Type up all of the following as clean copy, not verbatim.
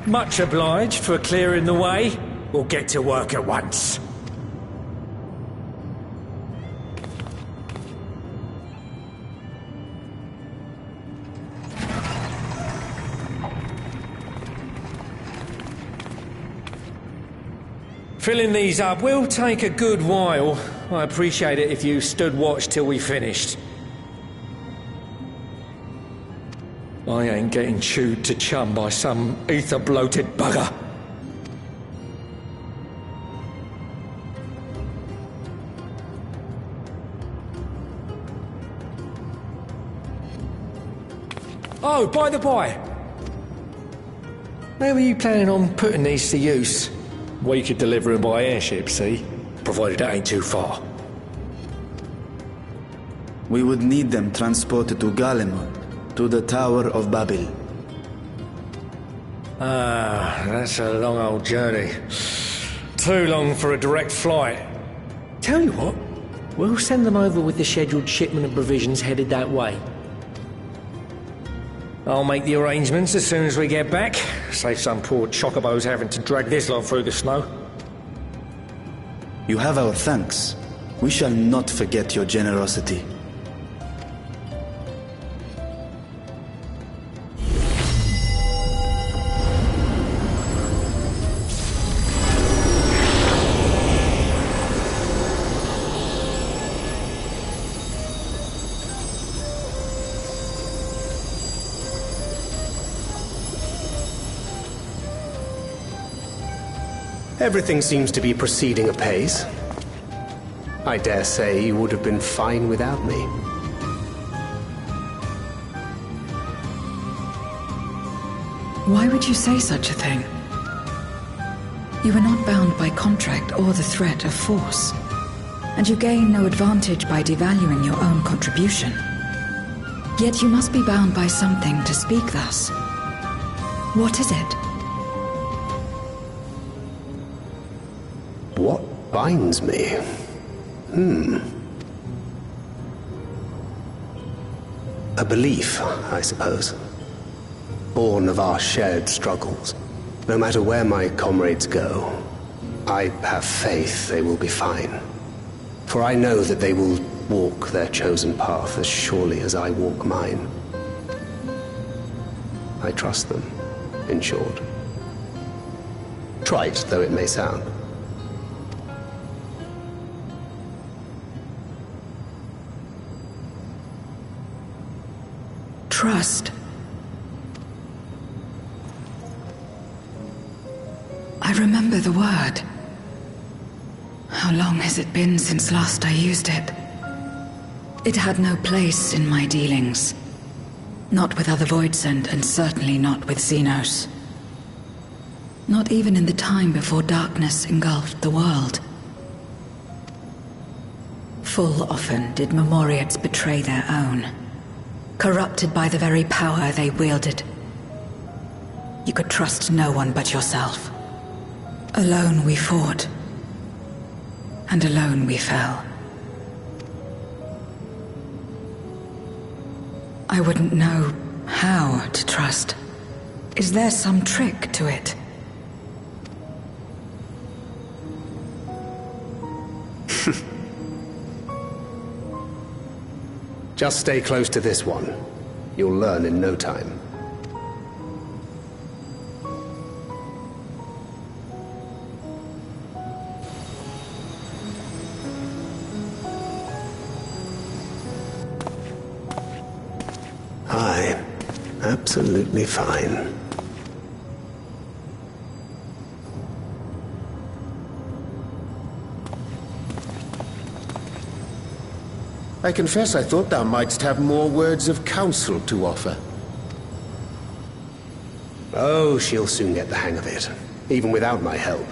Much obliged for clearing the way. We'll get to work at once. Filling these up will take a good while. I appreciate it if you stood watch till we finished. I ain't getting chewed to chum by some ether-bloated bugger. Oh, by the by, where were you planning on putting these to use? We could deliver them by airship, see? Provided it ain't too far. We would need them transported to Galemon, to the Tower of Babel. Ah, that's a long old journey. Too long for a direct flight. Tell you what, we'll send them over with the scheduled shipment of provisions headed that way. I'll make the arrangements as soon as we get back. Save some poor chocobos having to drag this lot through the snow. You have our thanks. We shall not forget your generosity. Everything seems to be proceeding apace. I dare say you would have been fine without me. Why would you say such a thing? You are not bound by contract or the threat of force, and you gain no advantage by devaluing your own contribution. Yet you must be bound by something to speak thus. What is it? What binds me? A belief, I suppose. Born of our shared struggles. No matter where my comrades go, I have faith they will be fine. For I know that they will walk their chosen path as surely as I walk mine. I trust them, in short. Trite though it may sound. Trust. I remember the word. How long has it been since last I used it? It had no place in my dealings. Not with other Voidsent, and certainly not with Xenos. Not even in the time before darkness engulfed the world. Full often did Memoriates betray their own. Corrupted by the very power they wielded. You could trust no one but yourself. Alone we fought. And alone we fell. I wouldn't know how to trust. Is there some trick to it? Just stay close to this one. You'll learn in no time. Aye, absolutely fine. I confess I thought thou mightst have more words of counsel to offer. Oh, she'll soon get the hang of it, even without my help.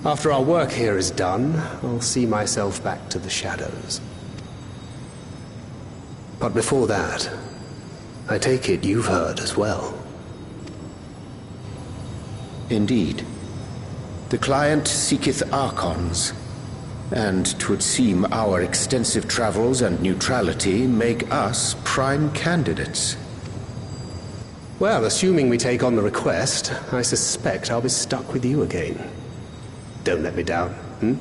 After our work here is done, I'll see myself back to the shadows. But before that, I take it you've heard as well. Indeed. The client seeketh Archons, and 'twould seem our extensive travels and neutrality make us prime candidates. Well, assuming we take on the request, I suspect I'll be stuck with you again. Don't let me down, hmm?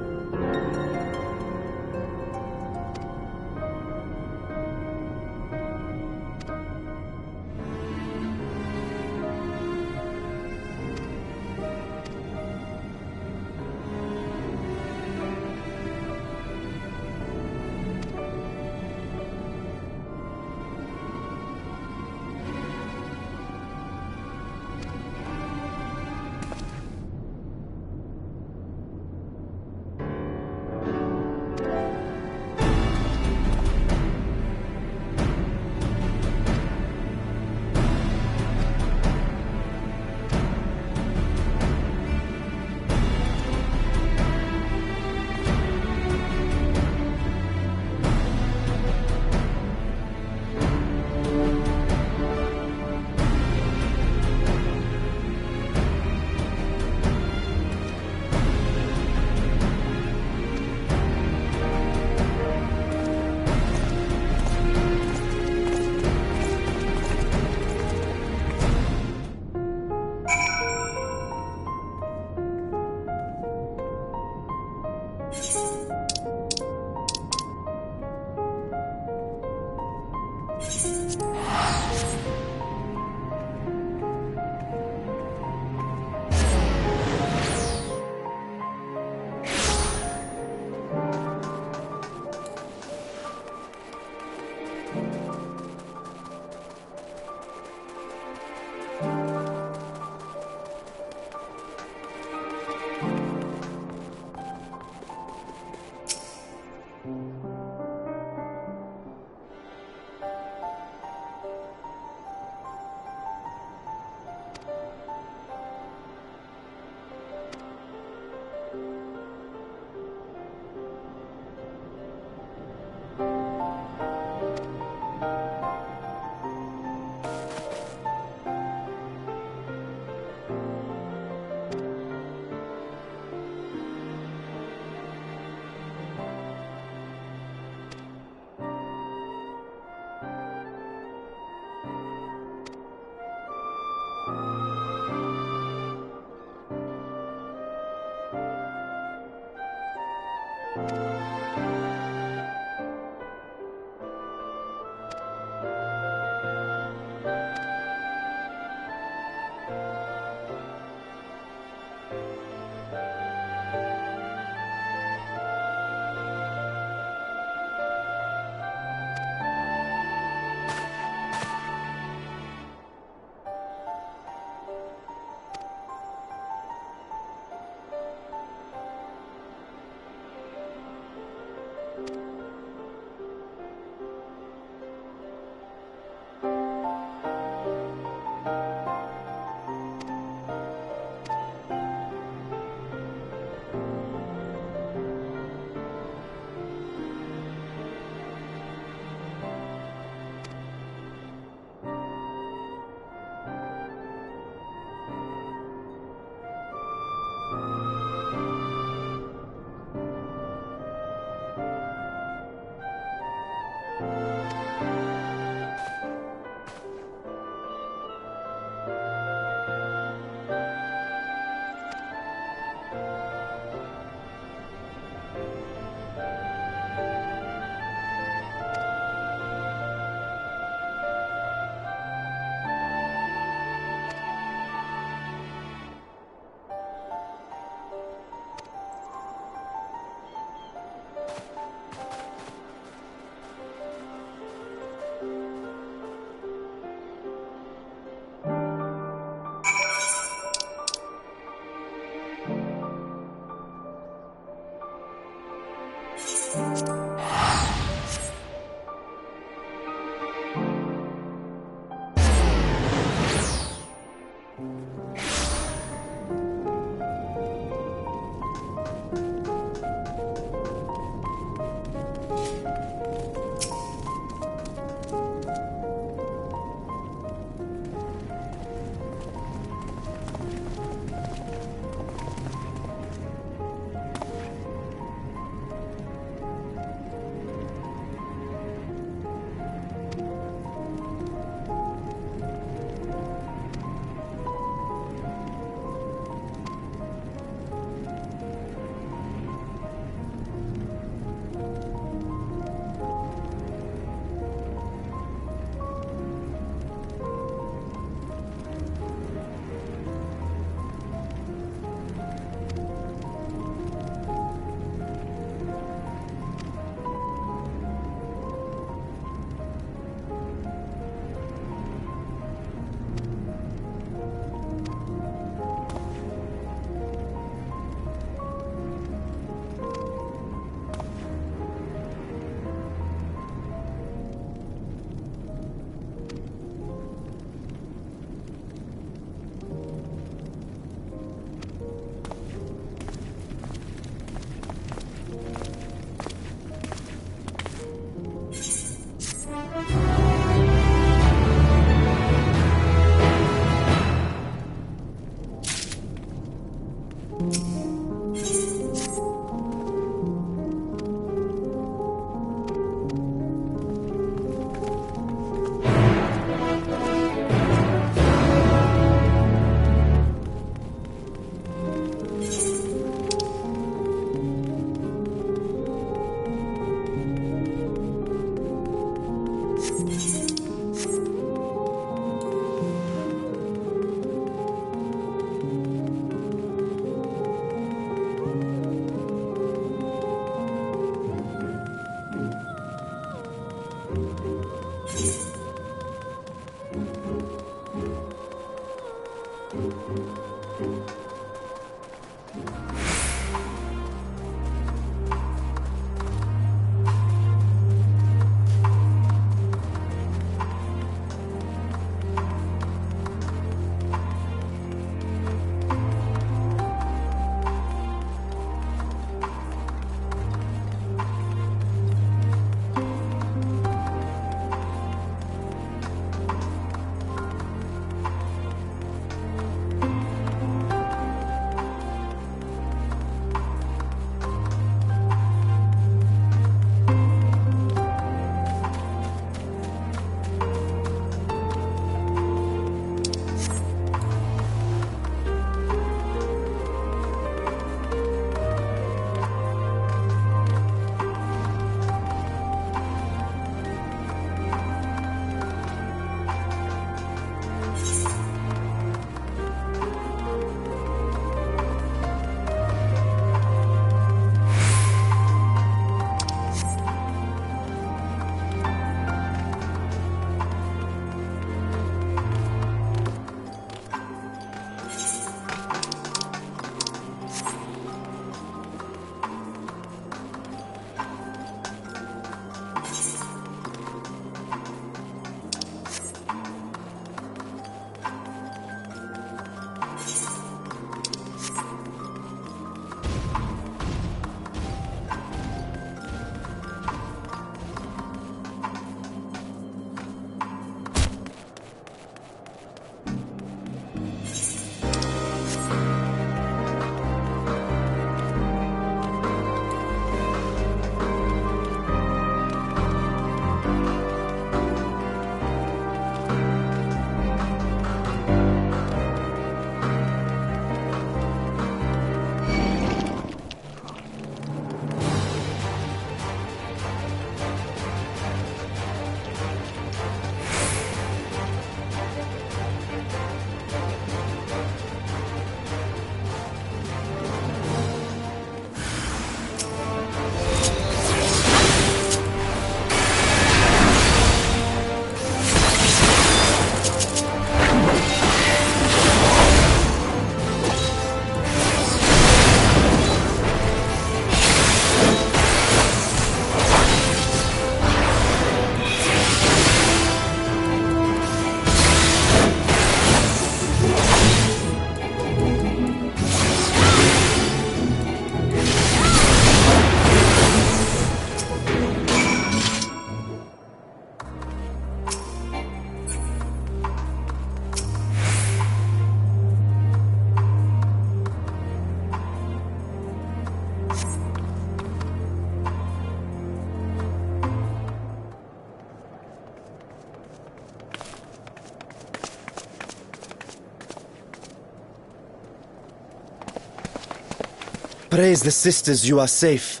Praise the sisters you are safe.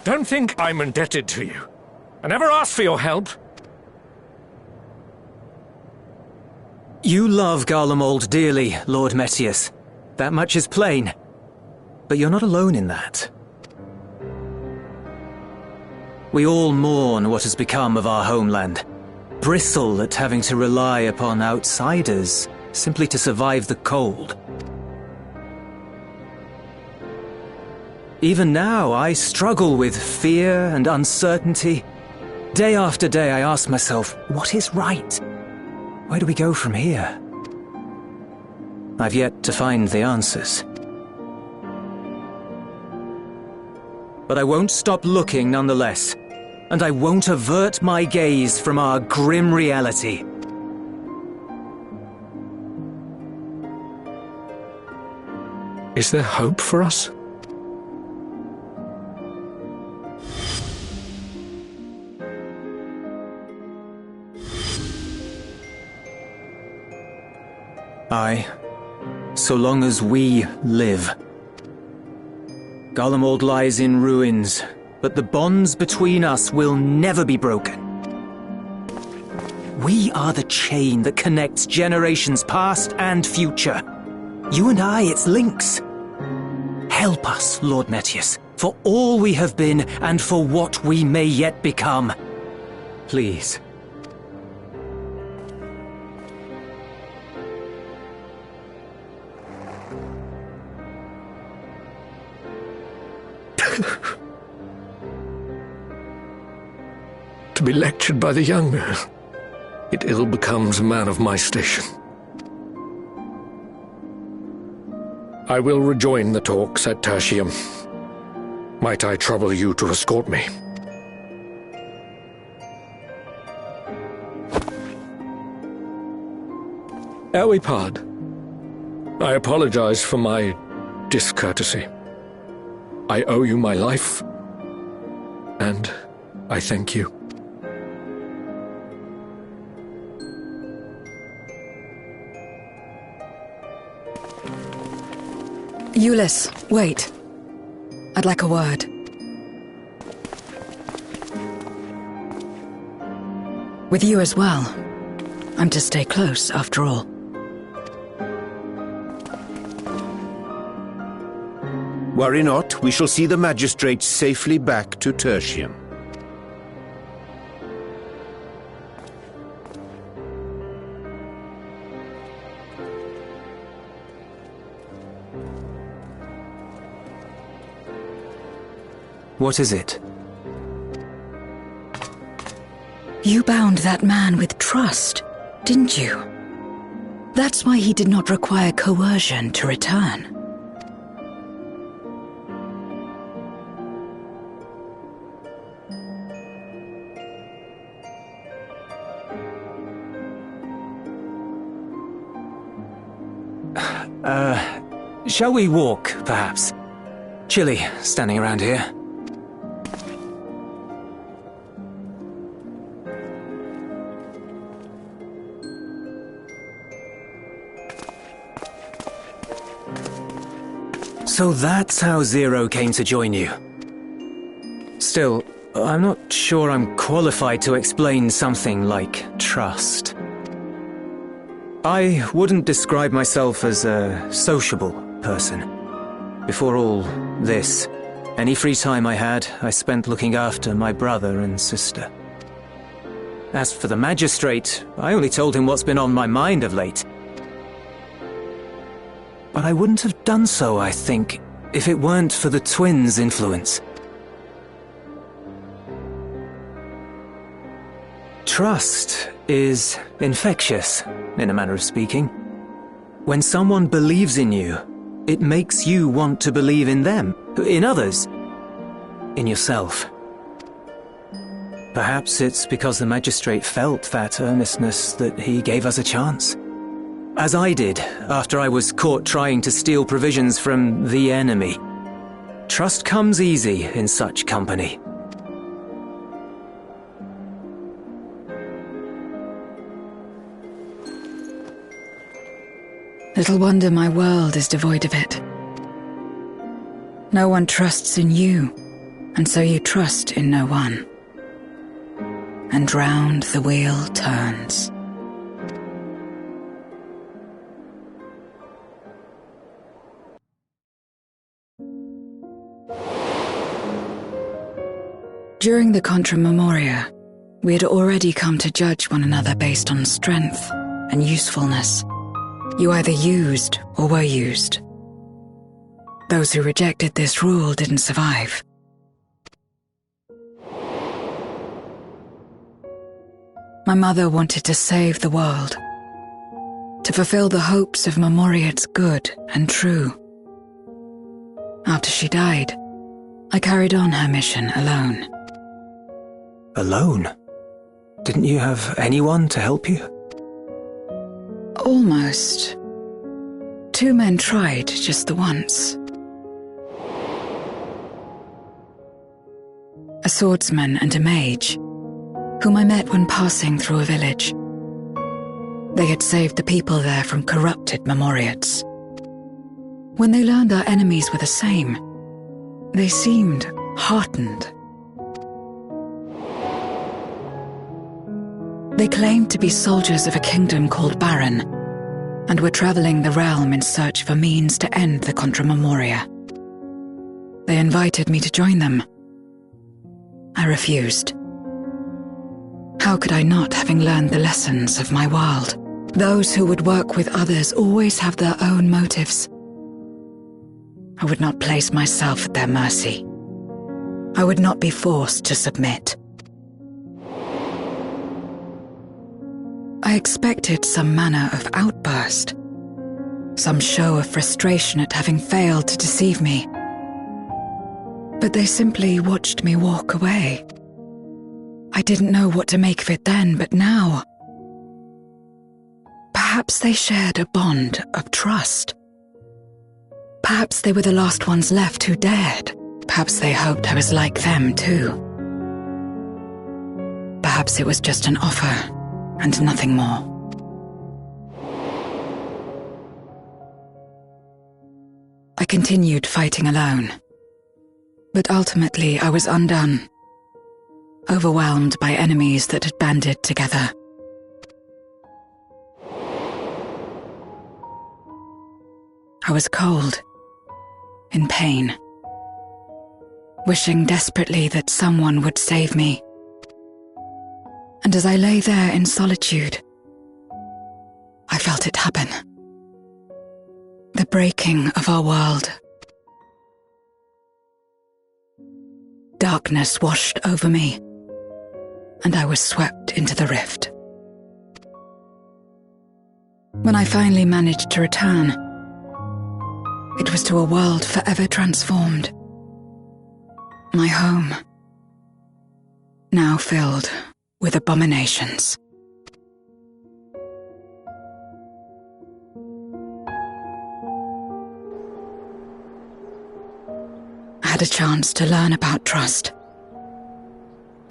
Don't think I'm indebted to you. I never asked for your help. You love Garlemald dearly, Lord Metius. That much is plain. But you're not alone in that. We all mourn what has become of our homeland. Bristle at having to rely upon outsiders simply to survive the cold. Even now, I struggle with fear and uncertainty. Day after day, I ask myself, what is right? Where do we go from here? I've yet to find the answers. But I won't stop looking nonetheless, and I won't avert my gaze from our grim reality. Is there hope for us? Aye, so long as we live. Garlemald lies in ruins, but the bonds between us will never be broken. We are the chain that connects generations past and future. You and I, its links. Help us, Lord Metius, for all we have been and for what we may yet become. Please. To be lectured by the young man. It ill becomes a man of my station. I will rejoin the talks at Tertium. Might I trouble you to escort me? Ere we part, I apologize for my discourtesy. I owe you my life, and I thank you. Ulyss, wait. I'd like a word. With you as well. I'm to stay close, after all. Worry not, we shall see the magistrate safely back to Tertium. What is it? You bound that man with trust, didn't you? That's why he did not require coercion to return. Shall we walk, perhaps? Chilly, standing around here. So that's how Zero came to join you. Still, I'm not sure I'm qualified to explain something like trust. I wouldn't describe myself as a sociable person. Before all this, any free time I had, I spent looking after my brother and sister. As for the magistrate, I only told him what's been on my mind of late. But I wouldn't have done so, I think, if it weren't for the twins' influence. Trust is infectious, in a manner of speaking. When someone believes in you, it makes you want to believe in them, in others, in yourself. Perhaps it's because the magistrate felt that earnestness that he gave us a chance. As I did, after I was caught trying to steal provisions from the enemy. Trust comes easy in such company. Little wonder my world is devoid of it. No one trusts in you, and so you trust in no one. And round the wheel turns. During the Contra Memoria, we had already come to judge one another based on strength and usefulness. You either used or were used. Those who rejected this rule didn't survive. My mother wanted to save the world, to fulfill the hopes of Memoria's good and true. After she died, I carried on her mission alone. Alone? Didn't you have anyone to help you? Almost. 2 men tried just the once. A swordsman and a mage, whom I met when passing through a village. They had saved the people there from corrupted Memoriates. When they learned our enemies were the same, they seemed heartened. They claimed to be soldiers of a kingdom called Baron, and were traveling the realm in search of a means to end the Contra Memoria. They invited me to join them. I refused. How could I not, having learned the lessons of my world? Those who would work with others always have their own motives. I would not place myself at their mercy. I would not be forced to submit. I expected some manner of outburst, some show of frustration at having failed to deceive me. But they simply watched me walk away. I didn't know what to make of it then, but now... Perhaps they shared a bond of trust. Perhaps they were the last ones left who dared. Perhaps they hoped I was like them too. Perhaps it was just an offer, and nothing more. I continued fighting alone. But ultimately I was undone, overwhelmed by enemies that had banded together. I was cold, in pain, wishing desperately that someone would save me. And as I lay there in solitude, I felt it happen. The breaking of our world. Darkness washed over me, and I was swept into the rift. When I finally managed to return, it was to a world forever transformed. My home, now filled with abominations. I had a chance to learn about trust,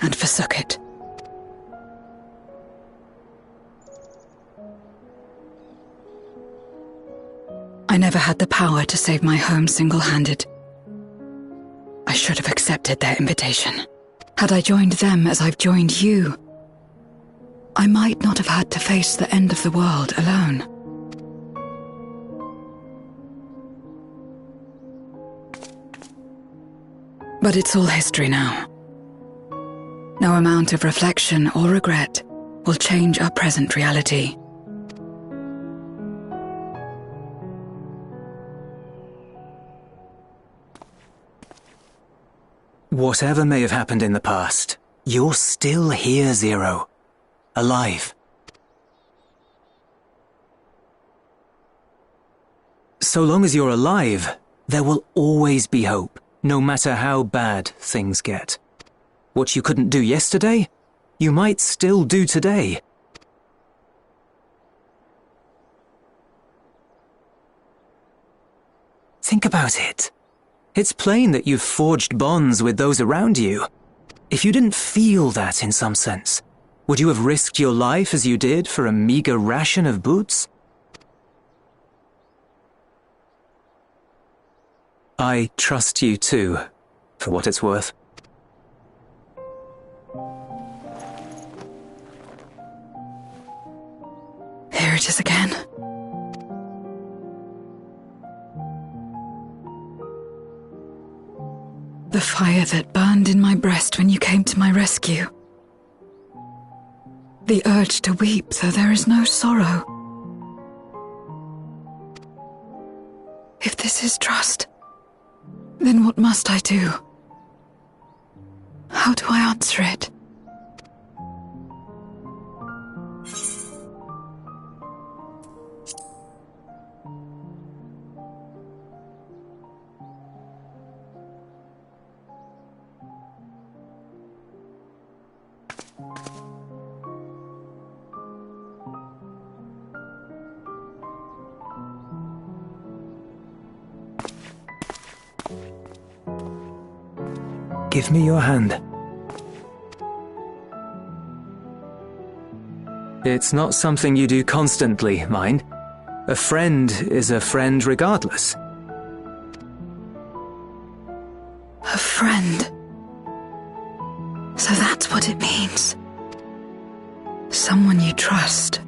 and forsook it. I never had the power to save my home single-handed. I should have accepted their invitation. Had I joined them as I've joined you, I might not have had to face the end of the world alone. But it's all history now. No amount of reflection or regret will change our present reality. Whatever may have happened in the past, you're still here, Zero. Alive. So long as you're alive, there will always be hope, no matter how bad things get. What you couldn't do yesterday, you might still do today. Think about it. It's plain that you've forged bonds with those around you. If you didn't feel that in some sense, would you have risked your life as you did for a meager ration of boots? I trust you too, for what it's worth. Here it is again. The fire that burned in my breast when you came to my rescue. The urge to weep, though there is no sorrow. If this is trust, then what must I do? How do I answer it? Give me your hand. It's not something you do constantly, mind. A friend is a friend regardless. A friend. So that's what it means. Someone you trust.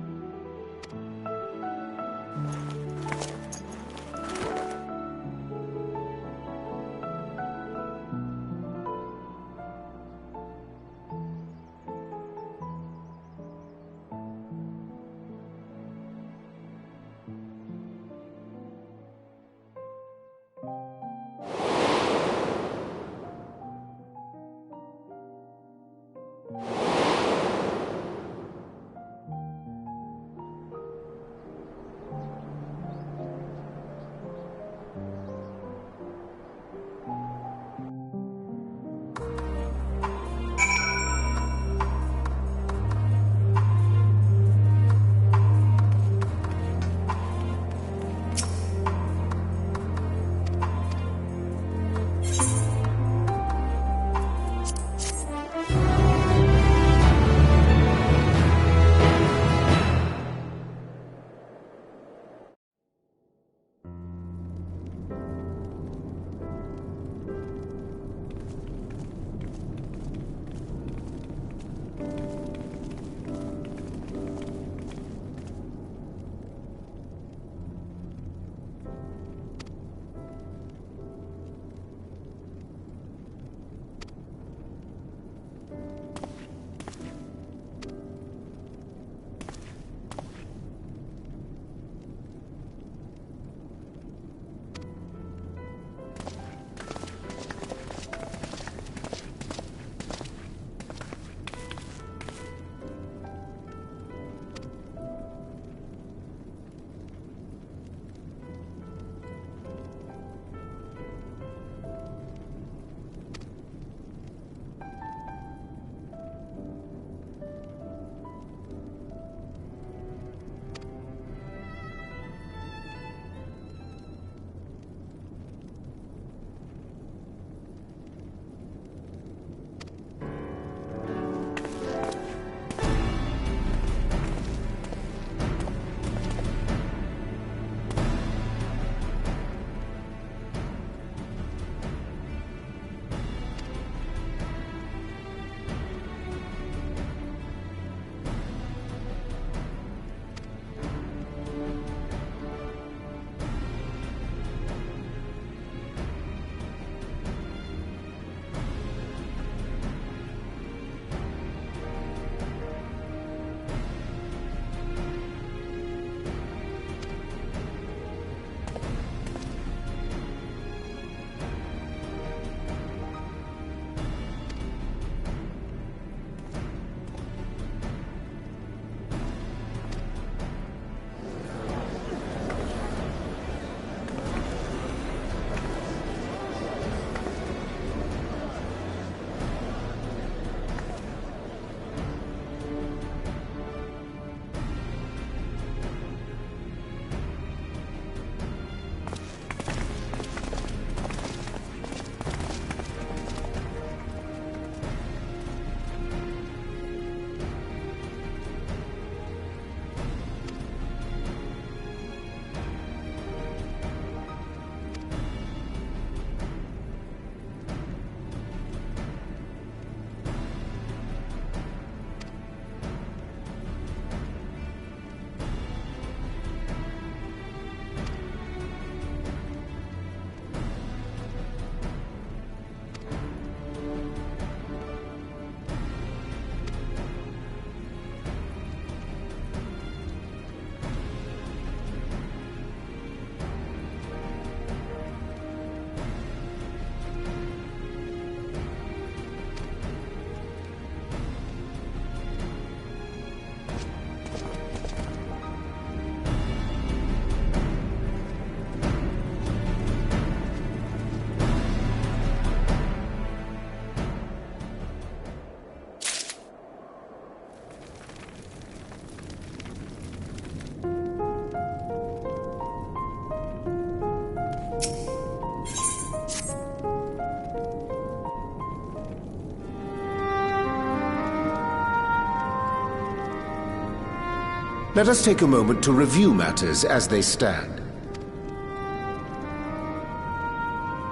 Let us take a moment to review matters as they stand.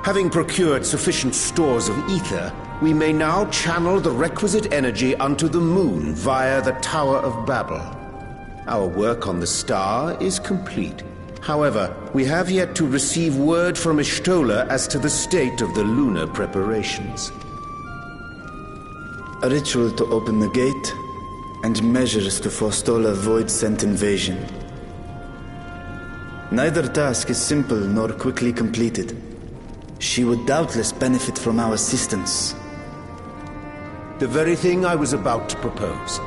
Having procured sufficient stores of ether, we may now channel the requisite energy unto the moon via the Tower of Babel. Our work on the star is complete. However, we have yet to receive word from Y'shtola as to the state of the lunar preparations. A ritual to open the gate, and measures to forestall a void-sent invasion. Neither task is simple nor quickly completed. She would doubtless benefit from our assistance. The very thing I was about to propose.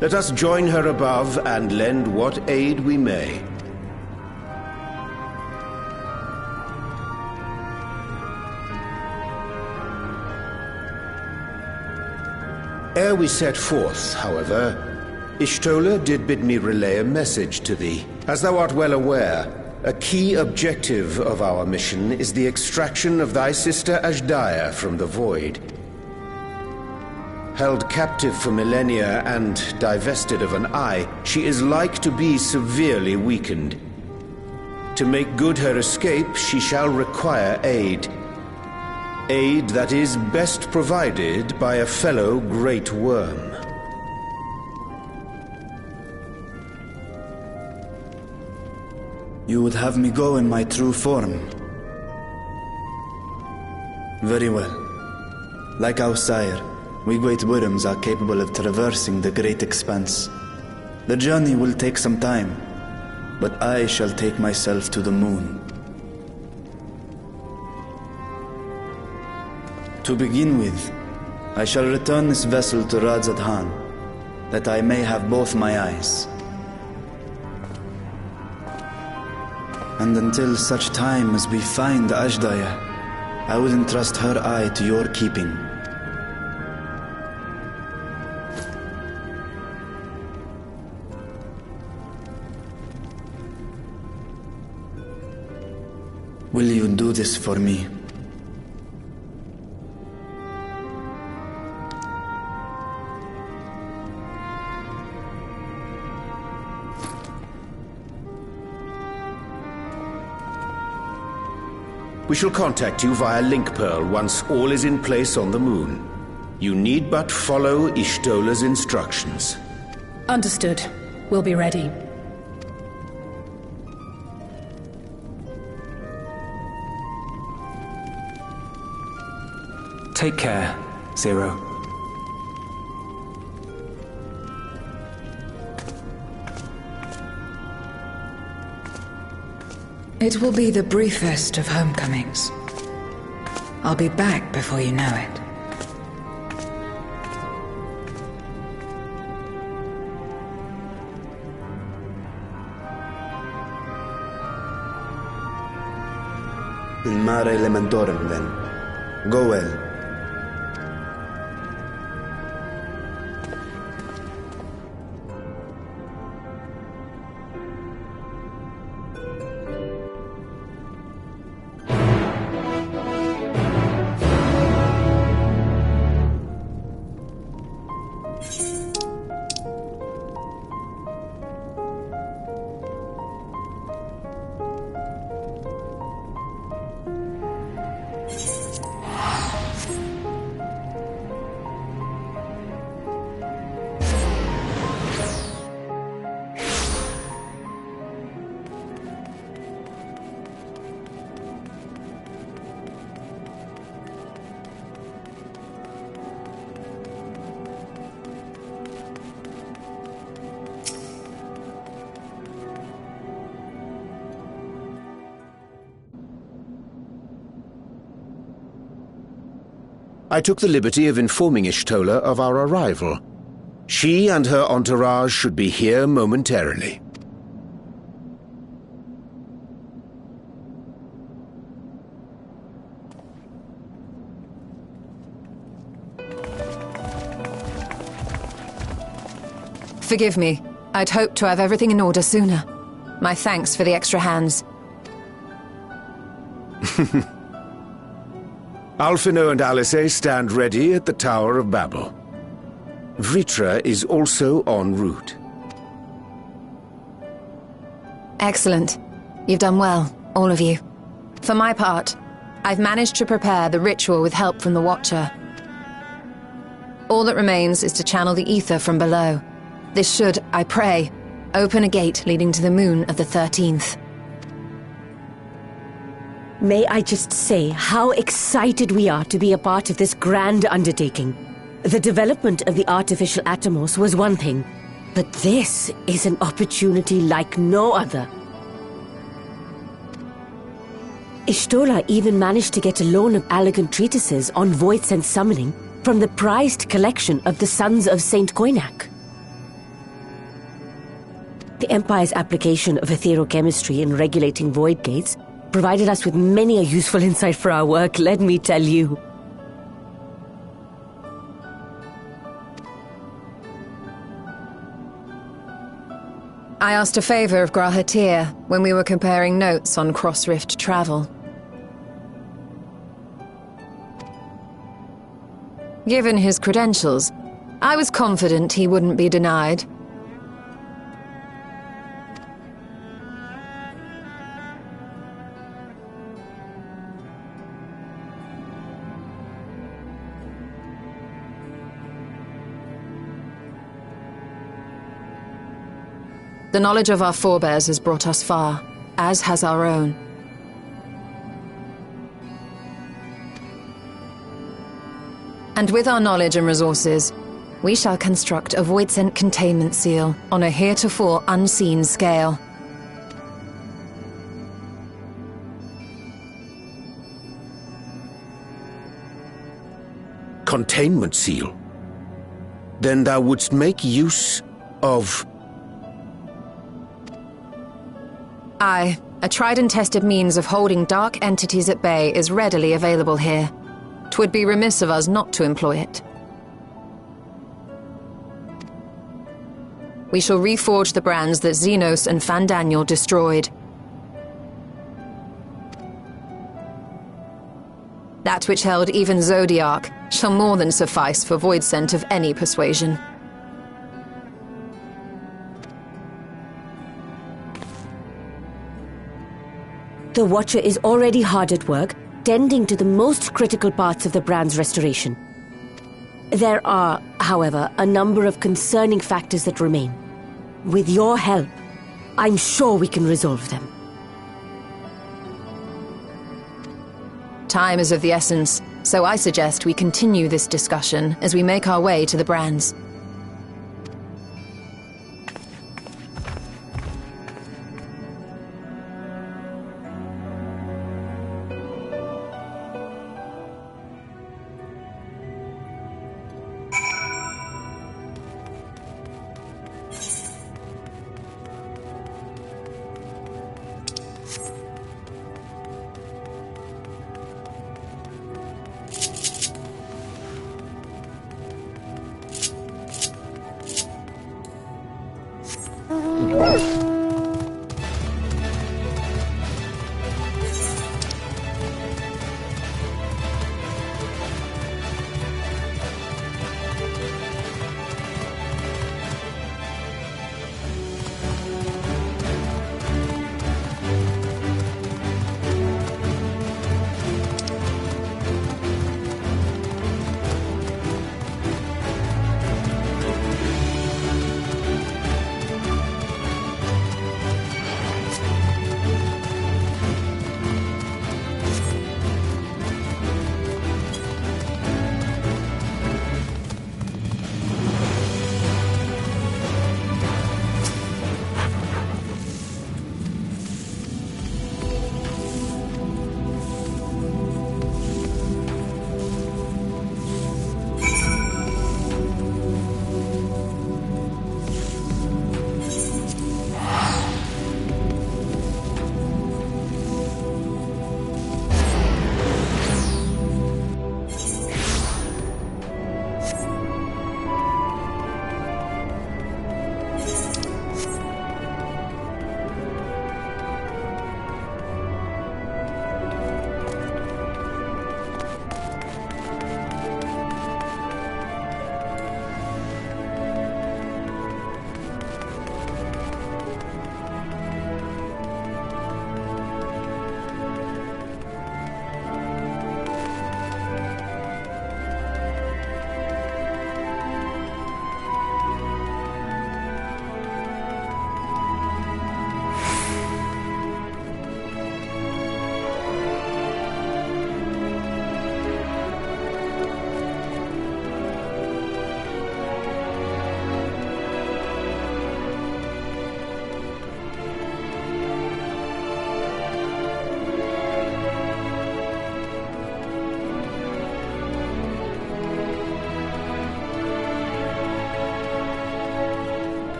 Let us join her above and lend what aid we may. Ere we set forth, however, Y'shtola did bid me relay a message to thee. As thou art well aware, a key objective of our mission is the extraction of thy sister Azhdaya from the Void. Held captive for millennia and divested of an eye, she is like to be severely weakened. To make good her escape, she shall require aid. Aid that is best provided by a fellow Great Worm. You would have me go in my true form. Very well. Like our sire, we Great Worms are capable of traversing the great expanse. The journey will take some time, but I shall take myself to the moon. To begin with, I shall return this vessel to Radzadhan, that I may have both my eyes. And until such time as we find Azhdaya, I will entrust her eye to your keeping. Will you do this for me? We shall contact you via Link Pearl once all is in place on the moon. You need but follow Y'shtola's instructions. Understood. We'll be ready. Take care, Zero. It will be the briefest of homecomings. I'll be back before you know it. In mare elementorum, then. Go well. I took the liberty of informing Y'shtola of our arrival. She and her entourage should be here momentarily. Forgive me. I'd hoped to have everything in order sooner. My thanks for the extra hands. Alphino and Alice stand ready at the Tower of Babel. Vritra is also en route. Excellent. You've done well, all of you. For my part, I've managed to prepare the ritual with help from the Watcher. All that remains is to channel the ether from below. This should, I pray, open a gate leading to the moon of the 13th. May I just say how excited we are to be a part of this grand undertaking. The development of the artificial Atomos was one thing, but this is an opportunity like no other. Ishtola even managed to get a loan of elegant treatises on void sense summoning from the prized collection of the Sons of Saint Koinak. The Empire's application of etherochemistry in regulating void gates provided us with many a useful insight for our work, let me tell you. I asked a favor of Grahatir when we were comparing notes on cross-rift travel. Given his credentials, I was confident he wouldn't be denied. The knowledge of our forebears has brought us far, as has our own. And with our knowledge and resources, we shall construct a void-sent containment seal on a heretofore unseen scale. Containment seal? Then thou wouldst make use of... Aye, a tried and tested means of holding dark entities at bay is readily available here. 'Twould be remiss of us not to employ it. We shall reforge the brands that Xenos and Fandaniel destroyed. That which held even Zodiac shall more than suffice for void scent of any persuasion. The Watcher is already hard at work, tending to the most critical parts of the brand's restoration. There are, however, a number of concerning factors that remain. With your help, I'm sure we can resolve them. Time is of the essence, so I suggest we continue this discussion as we make our way to the brands.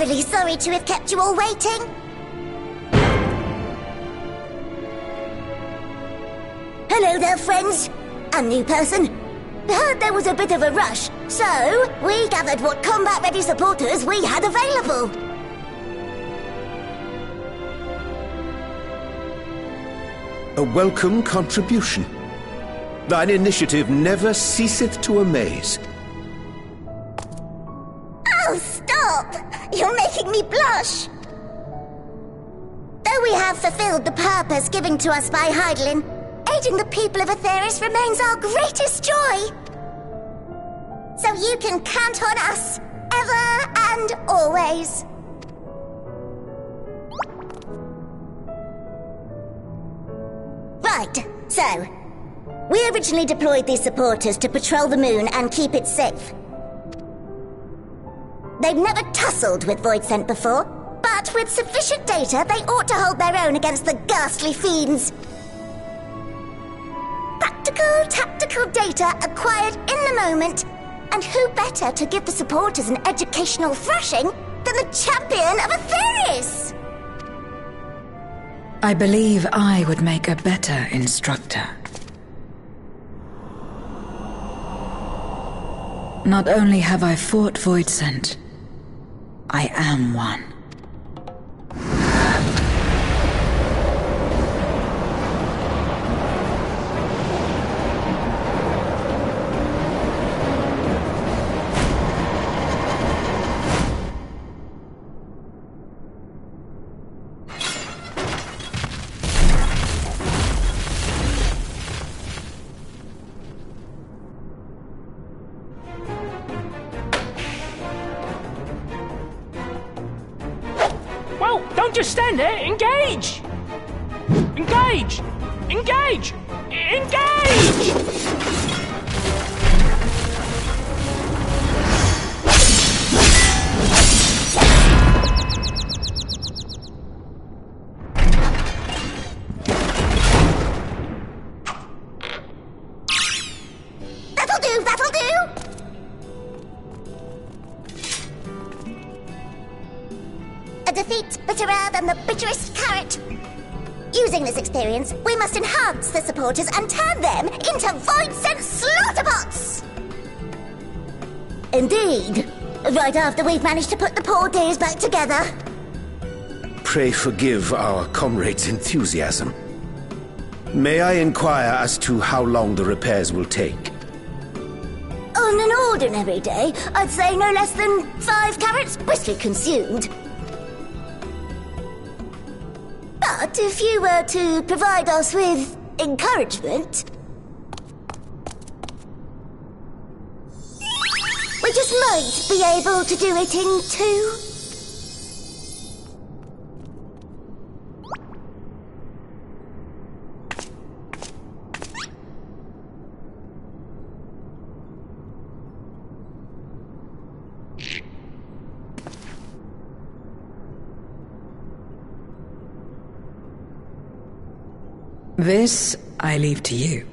awfully sorry to have kept you all waiting. Hello there, friends. A new person. Heard there was a bit of a rush, so we gathered what combat-ready supporters we had available. A welcome contribution. Thine initiative never ceaseth to amaze. Oh, stop! You're making me blush! Though we have fulfilled the purpose given to us by Heidelin, aiding the people of Aetheris remains our greatest joy. So you can count on us, ever and always. Right, so, we originally deployed these supporters to patrol the moon and keep it safe. They've never tussled with Voidsent before, but with sufficient data, they ought to hold their own against the ghastly fiends. Practical, tactical data acquired in the moment, and who better to give the supporters an educational thrashing than the champion of Aetheris? I believe I would make a better instructor. Not only have I fought Voidsent, I am one. Don't just stand there. Engage! Engage! Engage! Engage! That'll do, that'll do! A defeat bitterer than the bitterest carrot. Using this experience, we must enhance the supporters and turn them into Voidsent slaughterbots! Indeed. Right after we've managed to put the poor dears back together. Pray forgive our comrade's enthusiasm. May I inquire as to how long the repairs will take? On an ordinary day, I'd say no less than 5 carrots briskly consumed. But if you were to provide us with encouragement, we just might be able to do it in 2. This I leave to you.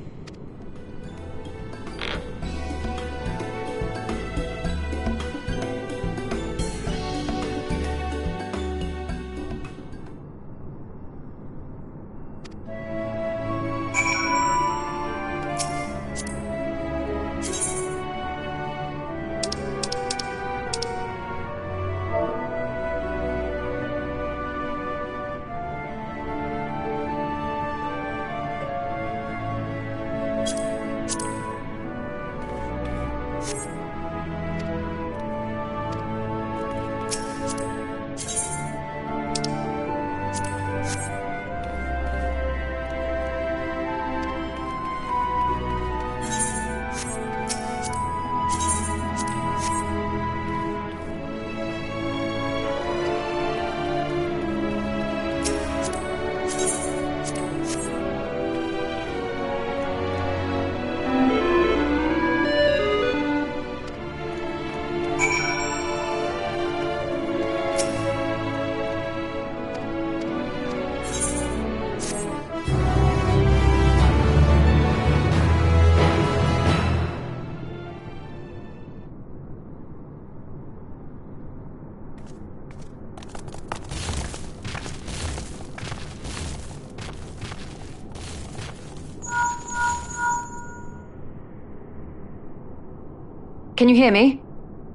Can you hear me?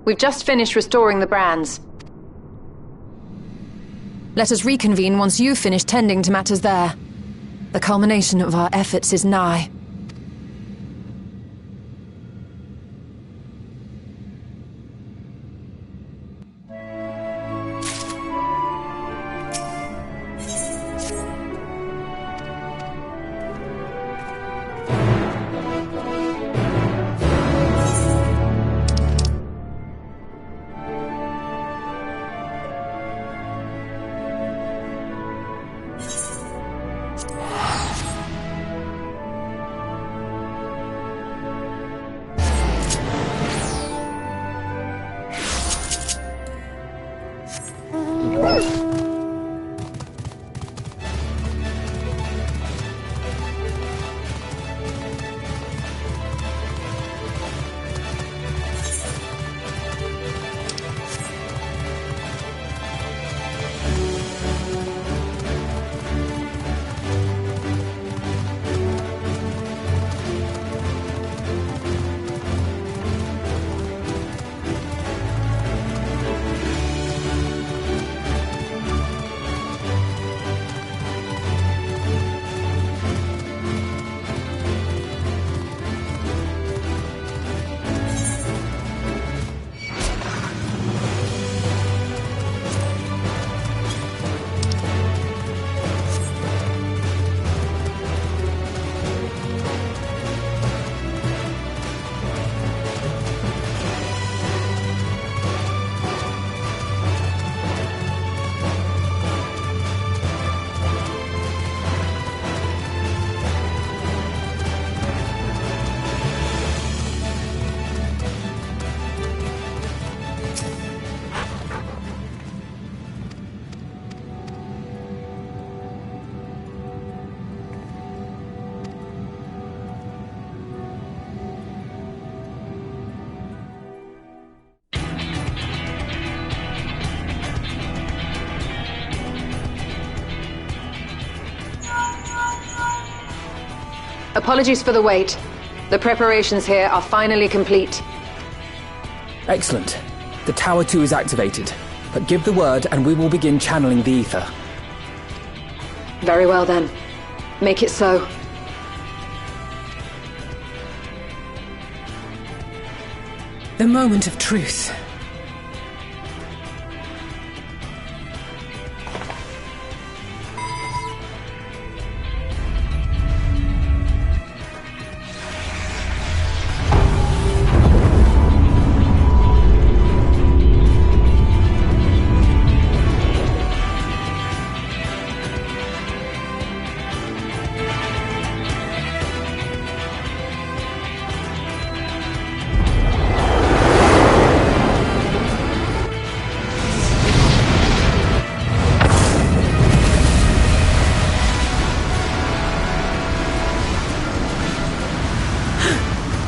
We've just finished restoring the brands. Let us reconvene once you've finished tending to matters there. The culmination of our efforts is nigh. Apologies for the wait. The preparations here are finally complete. Excellent. The Tower 2 is activated, but give the word and we will begin channeling the ether. Very well then. Make it so. The moment of truth.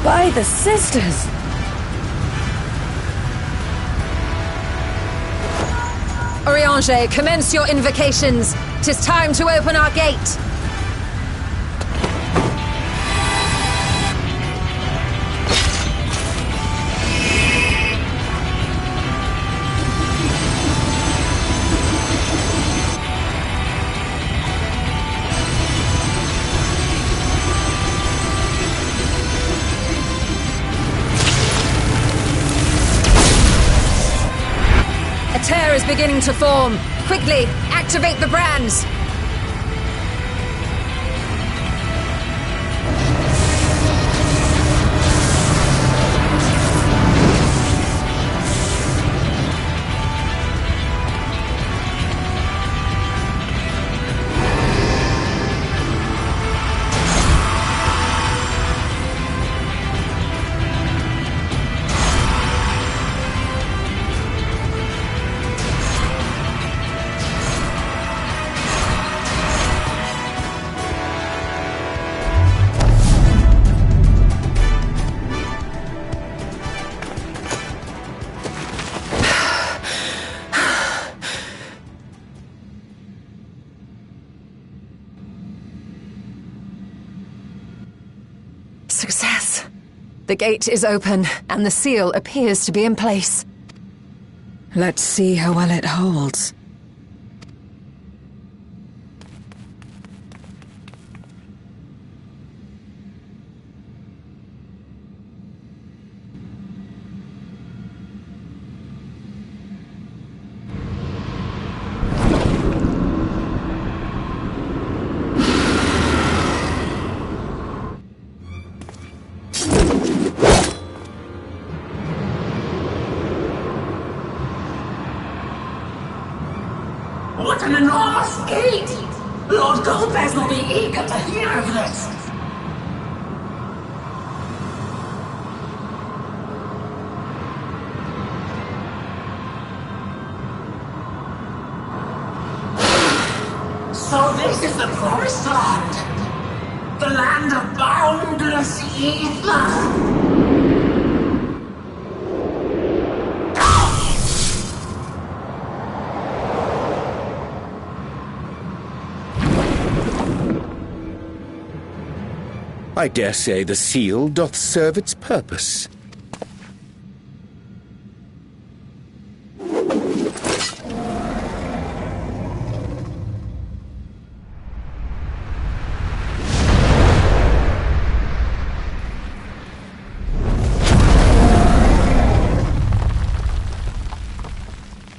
By the sisters! Oriange, commence your invocations. 'Tis time to open our gate. A tear is beginning to form. Quickly, activate the brands! The gate is open, and the seal appears to be in place. Let's see how well it holds. What an enormous gate! Lord Golbez will be eager to hear of this! So this is the promised land! The land of boundless ether! I dare say the seal doth serve its purpose.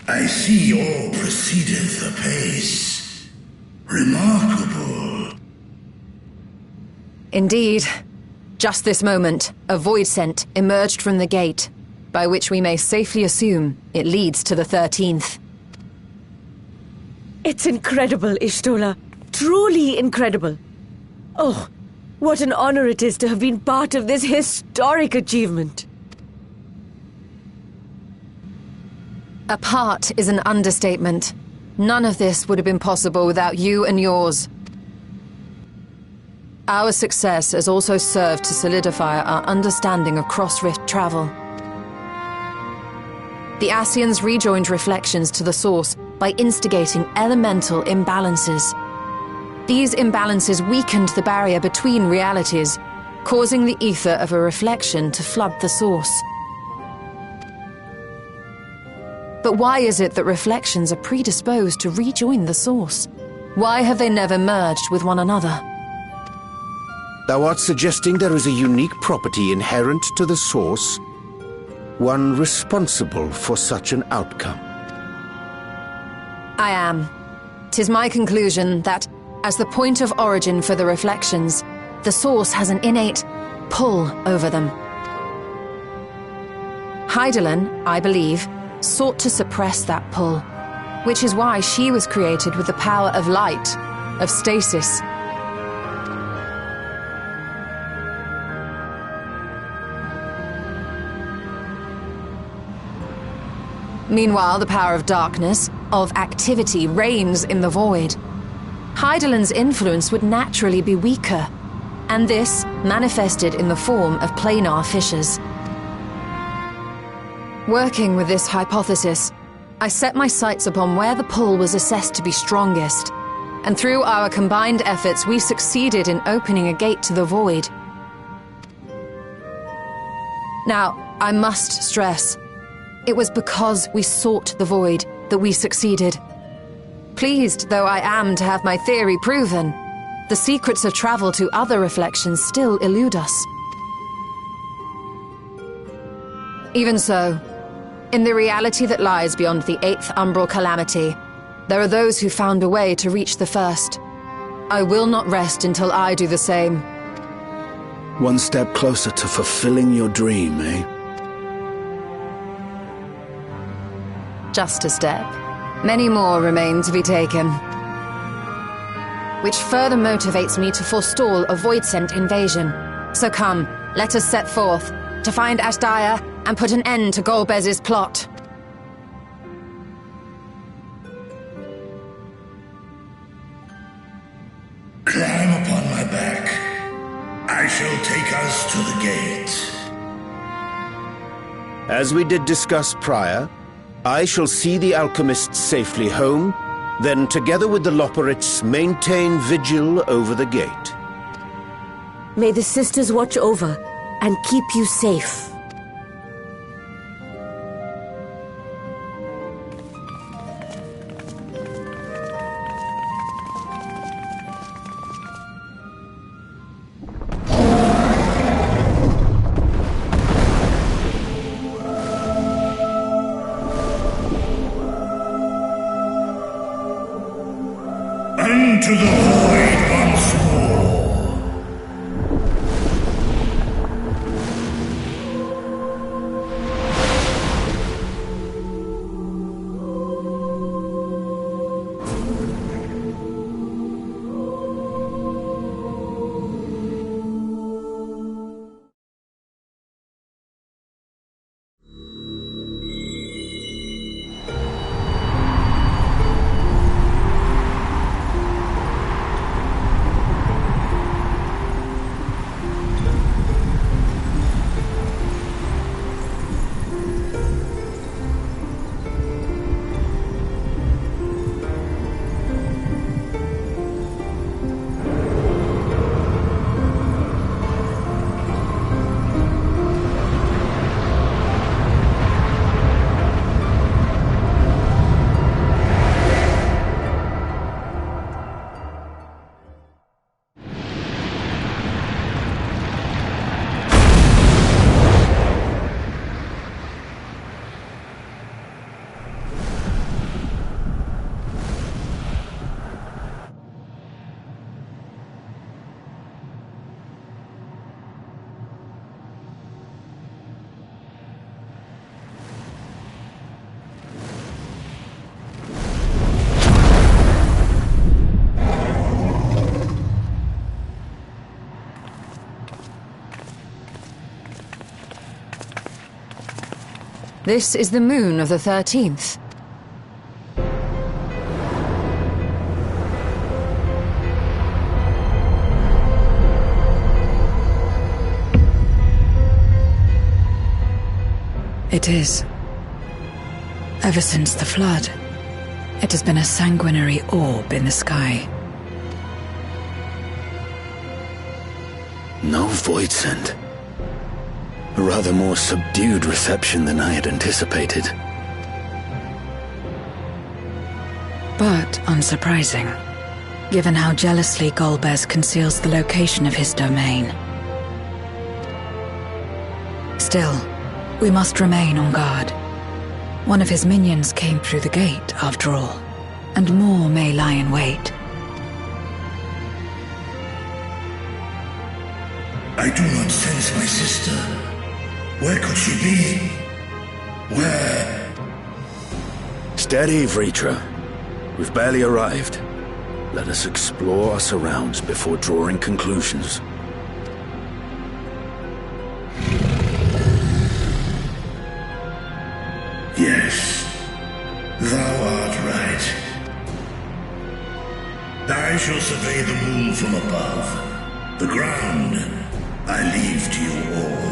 I see all proceedeth apace. Remarkable. Indeed. Just this moment, a void scent emerged from the gate, by which we may safely assume it leads to the 13th. It's incredible, Y'shtola. Truly incredible. Oh, what an honor it is to have been part of this historic achievement. A part is an understatement. None of this would have been possible without you and yours. Our success has also served to solidify our understanding of cross-rift travel. The Ascians rejoined reflections to the source by instigating elemental imbalances. These imbalances weakened the barrier between realities, causing the ether of a reflection to flood the source. But why is it that reflections are predisposed to rejoin the source? Why have they never merged with one another? Thou art suggesting there is a unique property inherent to the source, one responsible for such an outcome. I am. 'Tis my conclusion that, as the point of origin for the reflections, the source has an innate pull over them. Hydaelyn, I believe, sought to suppress that pull, which is why she was created with the power of light, of stasis. Meanwhile, the power of darkness, of activity, reigns in the void. Hydaelyn's influence would naturally be weaker, and this manifested in the form of planar fissures. Working with this hypothesis, I set my sights upon where the pull was assessed to be strongest, and through our combined efforts we succeeded in opening a gate to the void. Now, I must stress, it was because we sought the void that we succeeded. Pleased though I am to have my theory proven, the secrets of travel to other reflections still elude us. Even so, in the reality that lies beyond the 8th umbral calamity, there are those who found a way to reach the first. I will not rest until I do the same. One step closer to fulfilling your dream, eh? Just a step. Many more remain to be taken. Which further motivates me to forestall a void-sent invasion. So come, let us set forth, to find Ashdaya and put an end to Golbez's plot. Climb upon my back. I shall take us to the gate. As we did discuss prior, I shall see the alchemists safely home, then together with the Loporrits maintain vigil over the gate. May the sisters watch over and keep you safe. Into the void once more. This is the moon of the 13th. It is. Ever since the flood, it has been a sanguinary orb in the sky. No void sent. A rather more subdued reception than I had anticipated. But unsurprising, given how jealously Golbez conceals the location of his domain. Still, we must remain on guard. One of his minions came through the gate, after all, and more may lie in wait. I do not sense my sister. Where could she be? Where? Steady, Vritra. We've barely arrived. Let us explore our surrounds before drawing conclusions. Yes, thou art right. I shall survey the moon from above. The ground I leave to you all.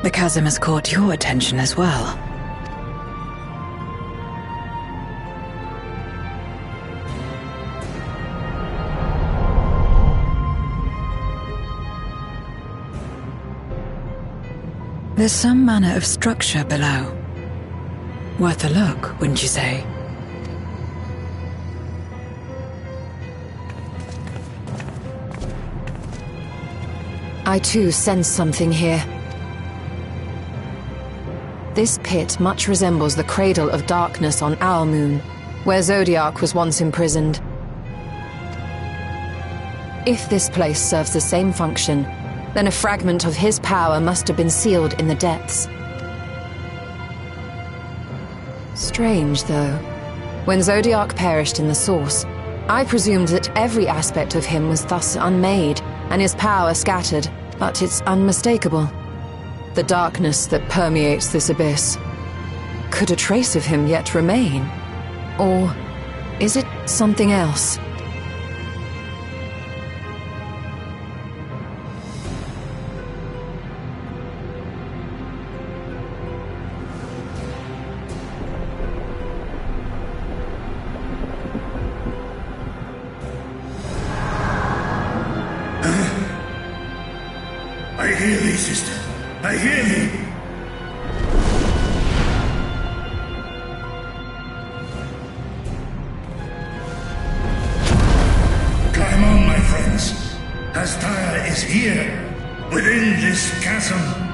The chasm has caught your attention as well. There's some manner of structure below. Worth a look, wouldn't you say? I too sense something here. This pit much resembles the Cradle of Darkness on our moon, where Zodiac was once imprisoned. If this place serves the same function, then a fragment of his power must have been sealed in the depths. Strange, though. When Zodiac perished in the Source, I presumed that every aspect of him was thus unmade, and his power scattered, but it's unmistakable. The darkness that permeates this abyss. Could a trace of him yet remain? Or is it something else? I hear thee, sister. I hear thee. Climb on, my friends. Astaya is here, within this chasm.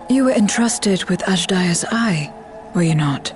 You were entrusted with Ajdaya's eye, were you not?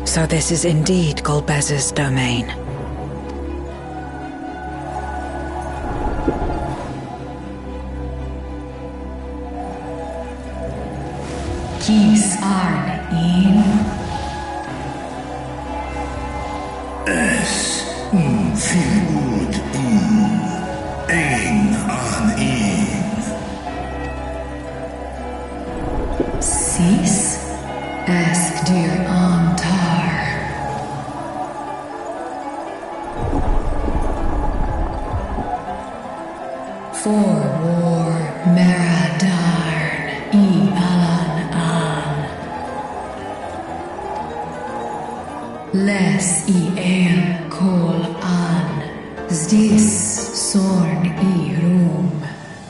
So this is indeed Golbez's domain. Kis arn in. Es Ffxiv in. Ein an in. Sis esk dir antar. For war meradarn I Tes I el kol an, zdis sorn I rum,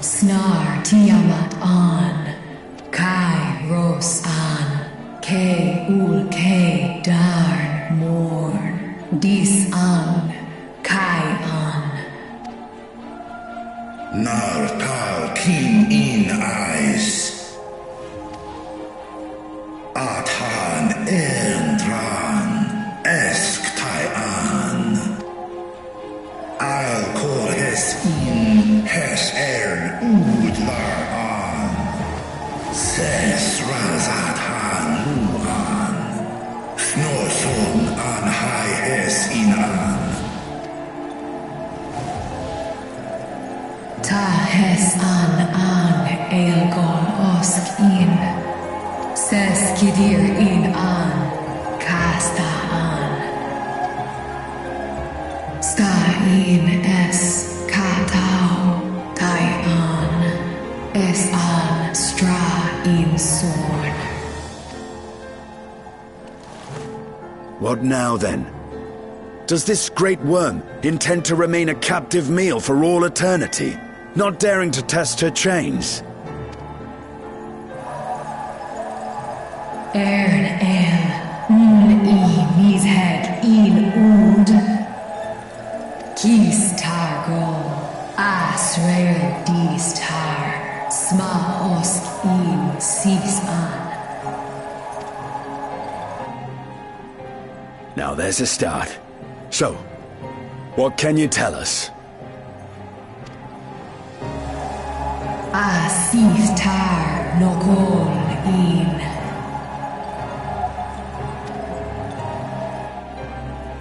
snar tiamat an, kai ros an, ke ul ke darn morn, dis an, kai an. Nar tal kin in eyes. Atan entran, esk tai an. Al kol hes in, hes udlar an. Ses razat han lu an. Snorson an hai hes in an. Ta hes an elgon osk in. Ses kidir in an, kasta an. Sta in es katao, tai an. Es an stra in sorn. What now, then? Does this great worm intend to remain a captive meal for all eternity, not daring to test her chains? Ern I mished in ud. Kis targo, asrael dis tar, sma osk in sis an. Now there's a start. So, what can you tell us? Asif tar nokol in.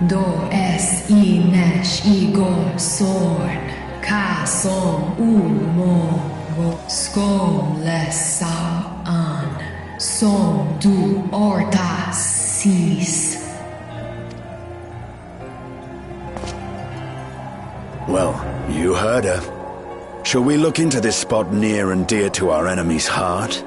Do es I nesh igor sorn, ka som mo, skom les sao an, som du orta sis. Well, you heard her. Shall we look into this spot near and dear to our enemy's heart?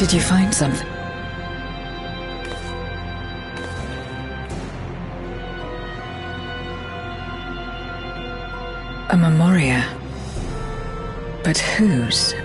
Did you find something? A memoria. But whose?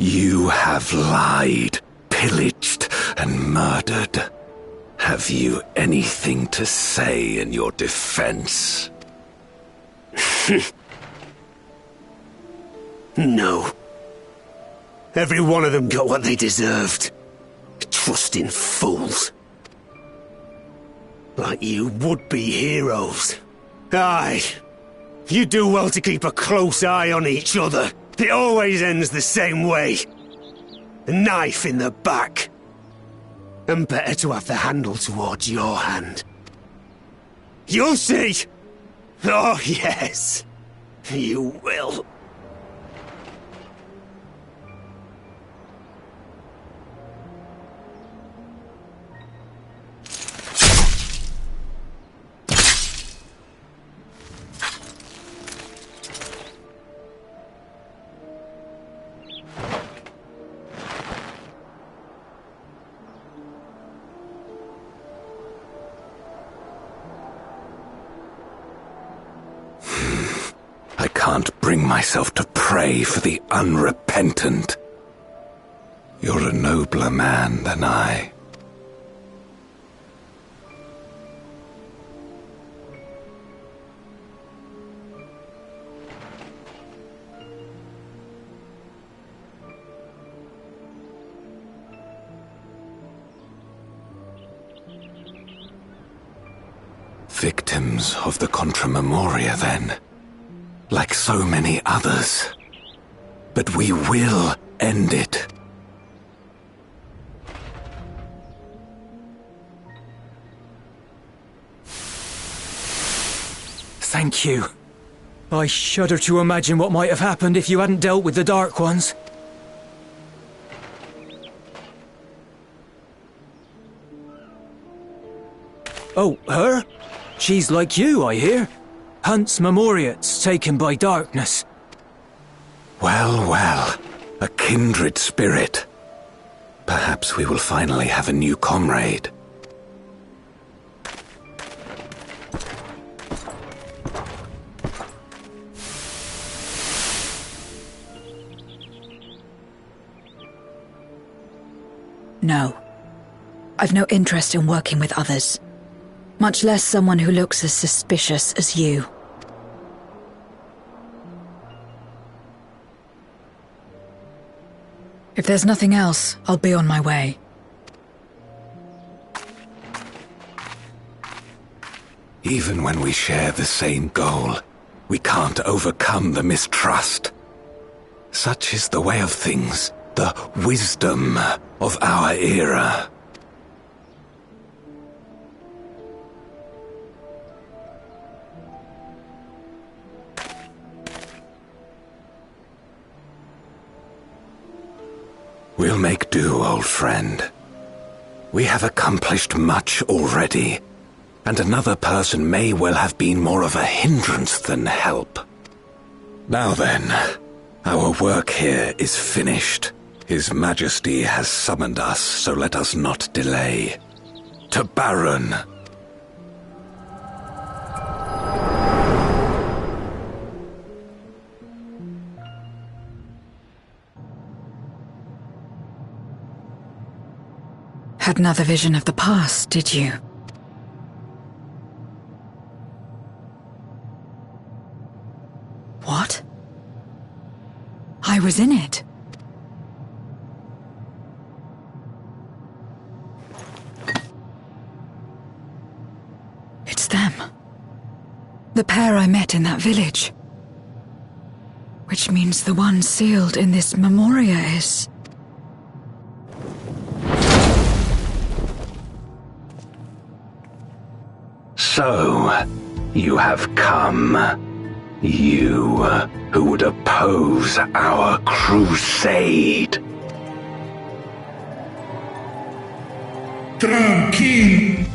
You have lied, pillaged, and murdered. Have you anything to say in your defense? No. Every one of them got what they deserved. Trusting fools. Like you would-be heroes. Aye. You do well to keep a close eye on each other. It always ends the same way. A knife in the back. And better to have the handle towards your hand. You'll see! Oh, yes. You will. I can't bring myself to pray for the unrepentant. You're a nobler man than I. Victims of the Contra Memoria, then. Like so many others. But we will end it. Thank you. I shudder to imagine what might have happened if you hadn't dealt with the Dark Ones. Oh, her? She's like you, I hear. Hunts memoriats taken by darkness. Well, well. A kindred spirit. Perhaps we will finally have a new comrade. No. I've no interest in working with others. Much less someone who looks as suspicious as you. If there's nothing else, I'll be on my way. Even when we share the same goal, we can't overcome the mistrust. Such is the way of things, the wisdom of our era. We'll make do, old friend. We have accomplished much already, and another person may well have been more of a hindrance than help. Now then, our work here is finished. His Majesty has summoned us, so let us not delay. To Baron! Had another vision of the past, did you? What? I was in it. them. The pair I met in that village. Which means the one sealed in this memoria is... So, you have come. You, who would oppose our crusade. Tranquilo.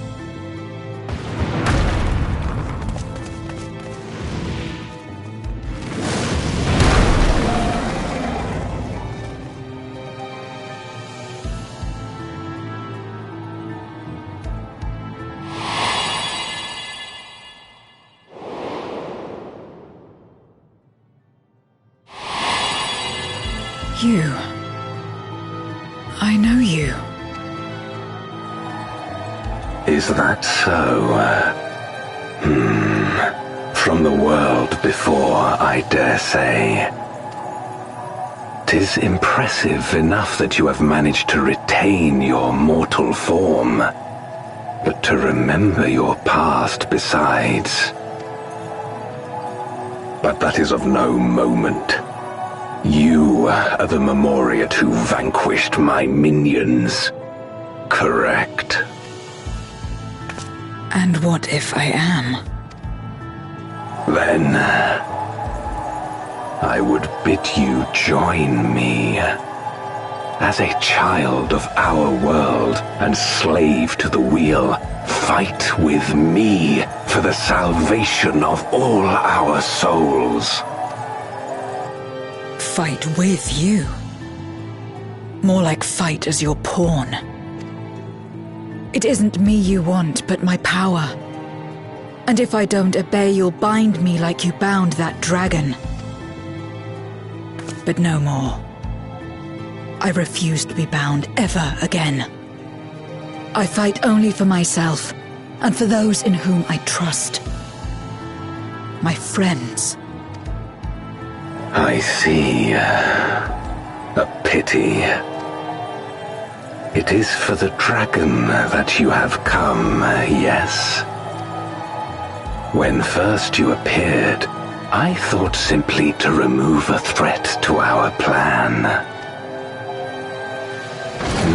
You. I know you. Is that so? From the world before, I dare say. 'Tis impressive enough that you have managed to retain your mortal form, but to remember your past besides. But that is of no moment. You are the Memoriat who vanquished my minions, correct? And what if I am? Then I would bid you join me. As a child of our world and slave to the wheel, fight with me for the salvation of all our souls. Fight with you? More like fight as your pawn. It isn't me you want, but my power. And if I don't obey, you'll bind me like you bound that dragon. But no more. I refuse to be bound ever again. I fight only for myself, and for those in whom I trust. My friends. I see. A pity. It is for the dragon that you have come, yes? When first you appeared, I thought simply to remove a threat to our plan.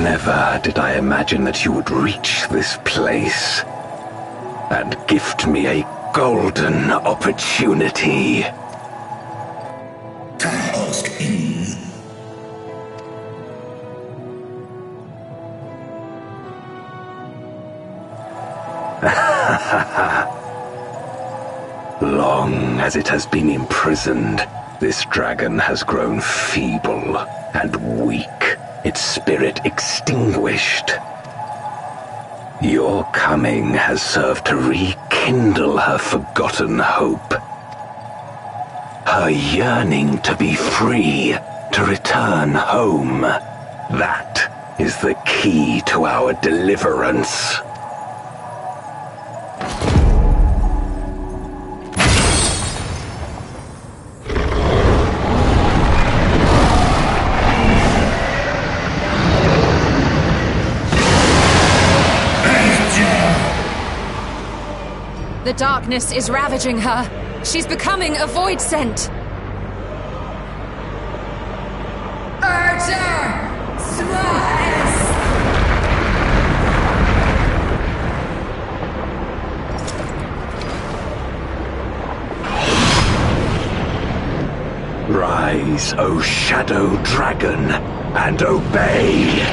Never did I imagine that you would reach this place and gift me a golden opportunity. Task in. Long as it has been imprisoned, this dragon has grown feeble and weak, its spirit extinguished. Your coming has served to rekindle her forgotten hope. Her yearning to be free, to return home. That is the key to our deliverance. The darkness is ravaging her. She's becoming a void scent. Archer! Smash! Rise, O Shadow Dragon, and obey!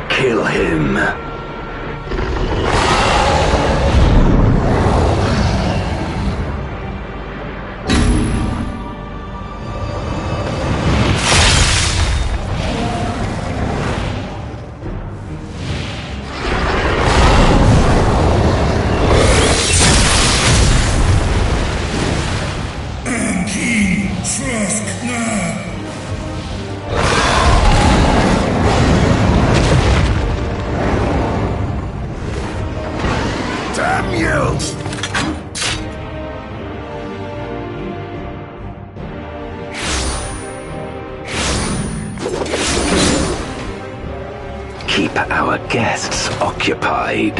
Kill him. And he trust keep our guests occupied.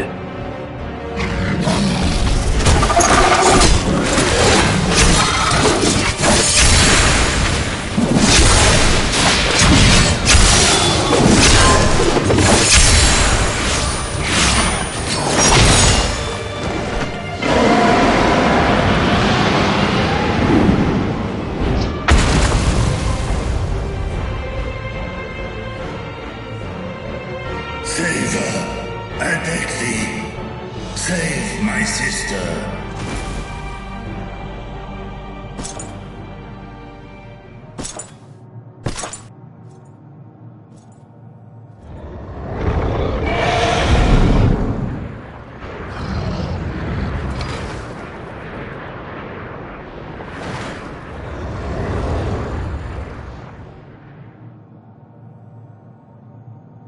Save her. I beg thee. Save my sister.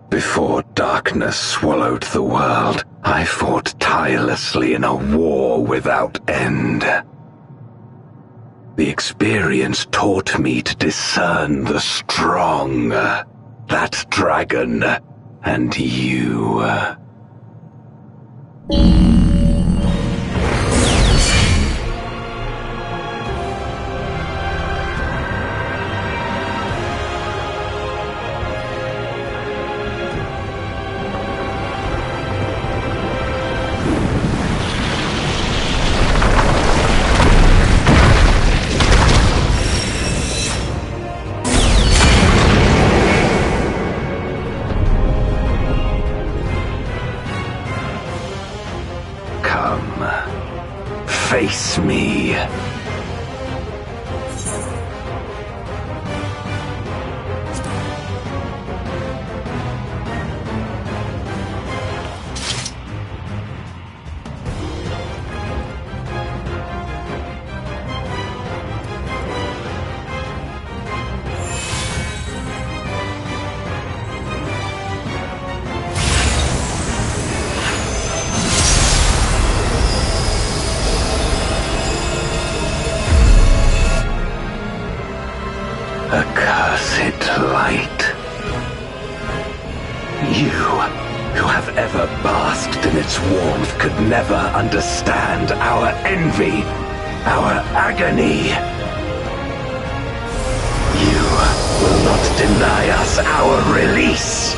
Before darkness swallowed the world, I fought tirelessly in a war without end. The experience taught me to discern the strong, that dragon, and you. Face me. Accursed light. You, who have ever basked in its warmth, could never understand our envy, our agony. You will not deny us our release.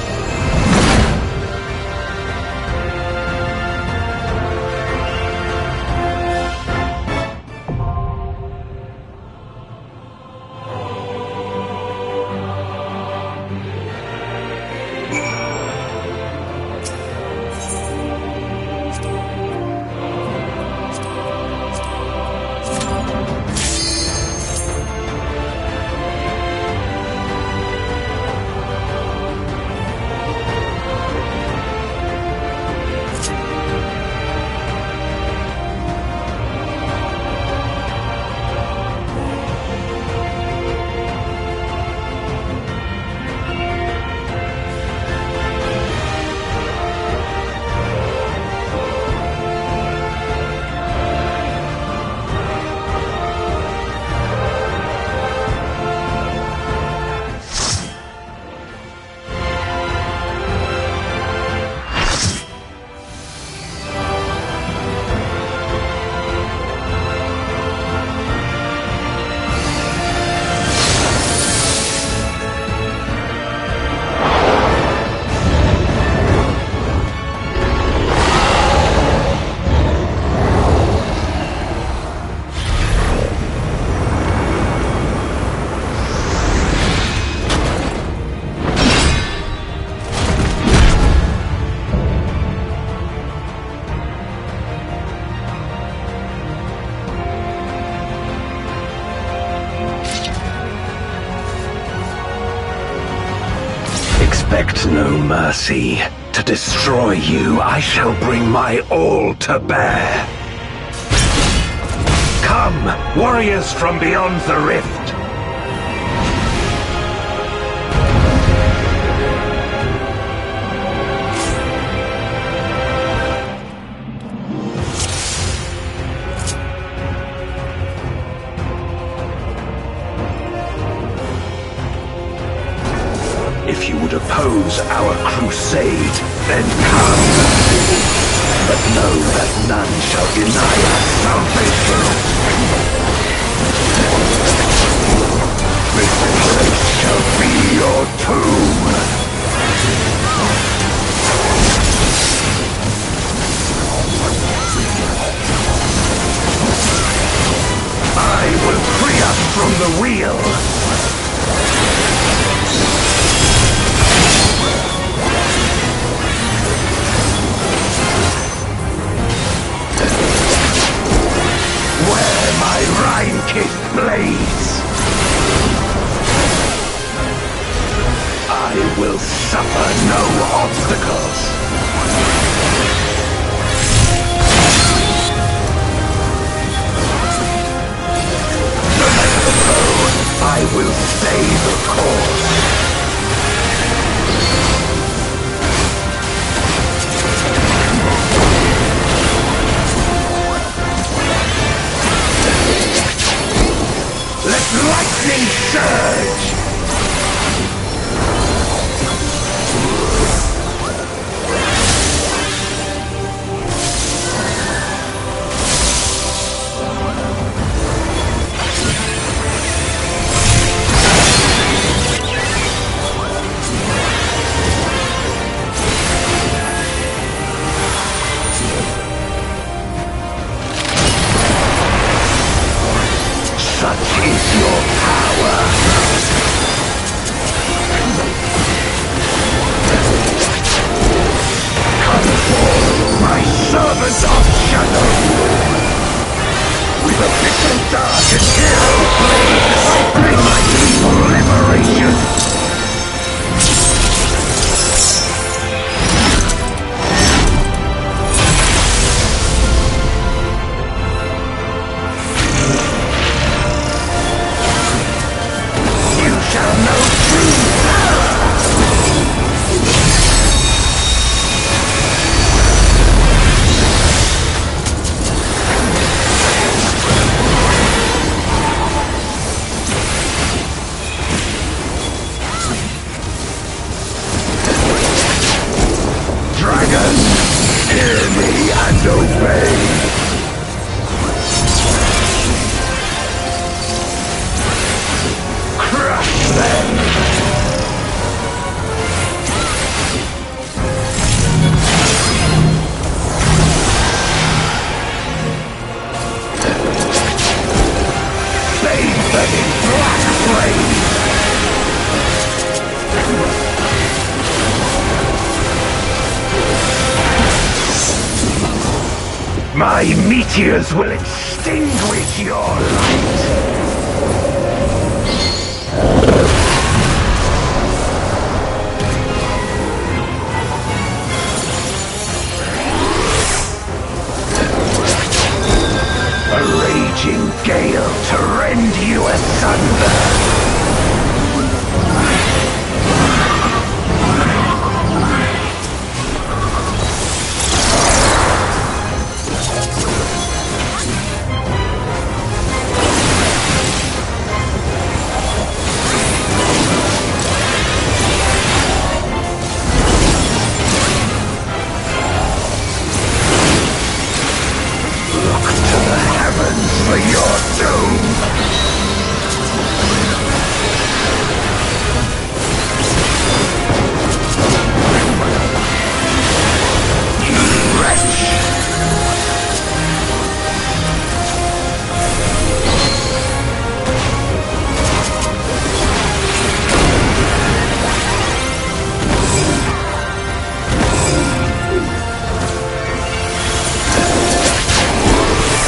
Expect no mercy. To destroy you, I shall bring my all to bear. Come, warriors from beyond the rift. If you would oppose our crusade, then come. But know that none shall deny us salvation. This place shall be your tomb. I will free us from the wheel. Where my Rhine-kissed blades, I will suffer no obstacles. I will stay the course. Let lightning surge! Such is your power. Come forth, my servant of shadow. With a bitter dark and hero blade, bring my people liberation. Hear me and obey! Crush them! Bathe them in black flame! My meteors will extinguish your light! A raging gale to rend you asunder! For your doom! You wretch!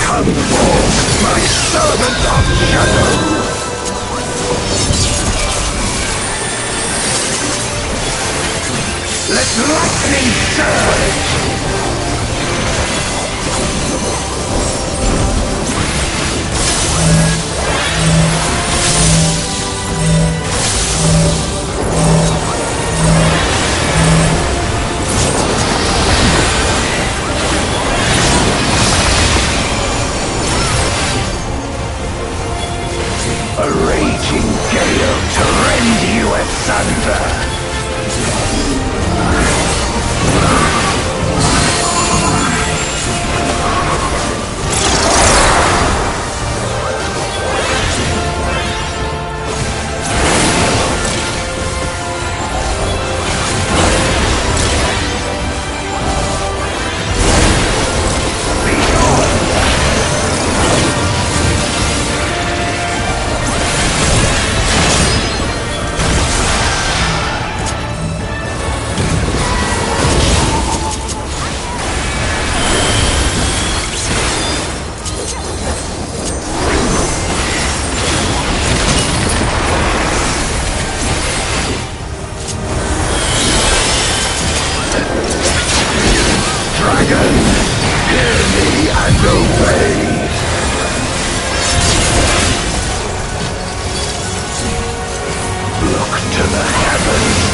Come forth, my servant of shadow! Let lightning surge! A raging gale to rend you asunder!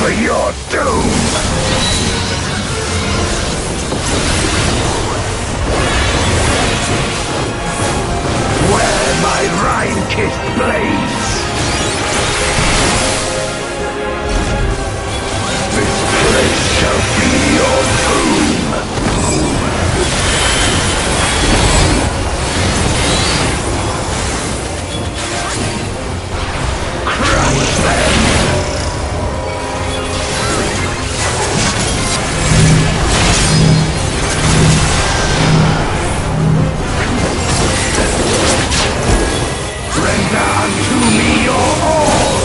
for your doom! Where my Rhine-kissed blades! This place shall be your tomb! Crush them! Render unto me your all!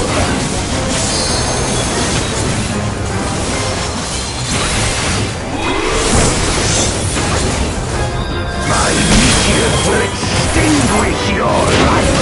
My meteor will extinguish your light!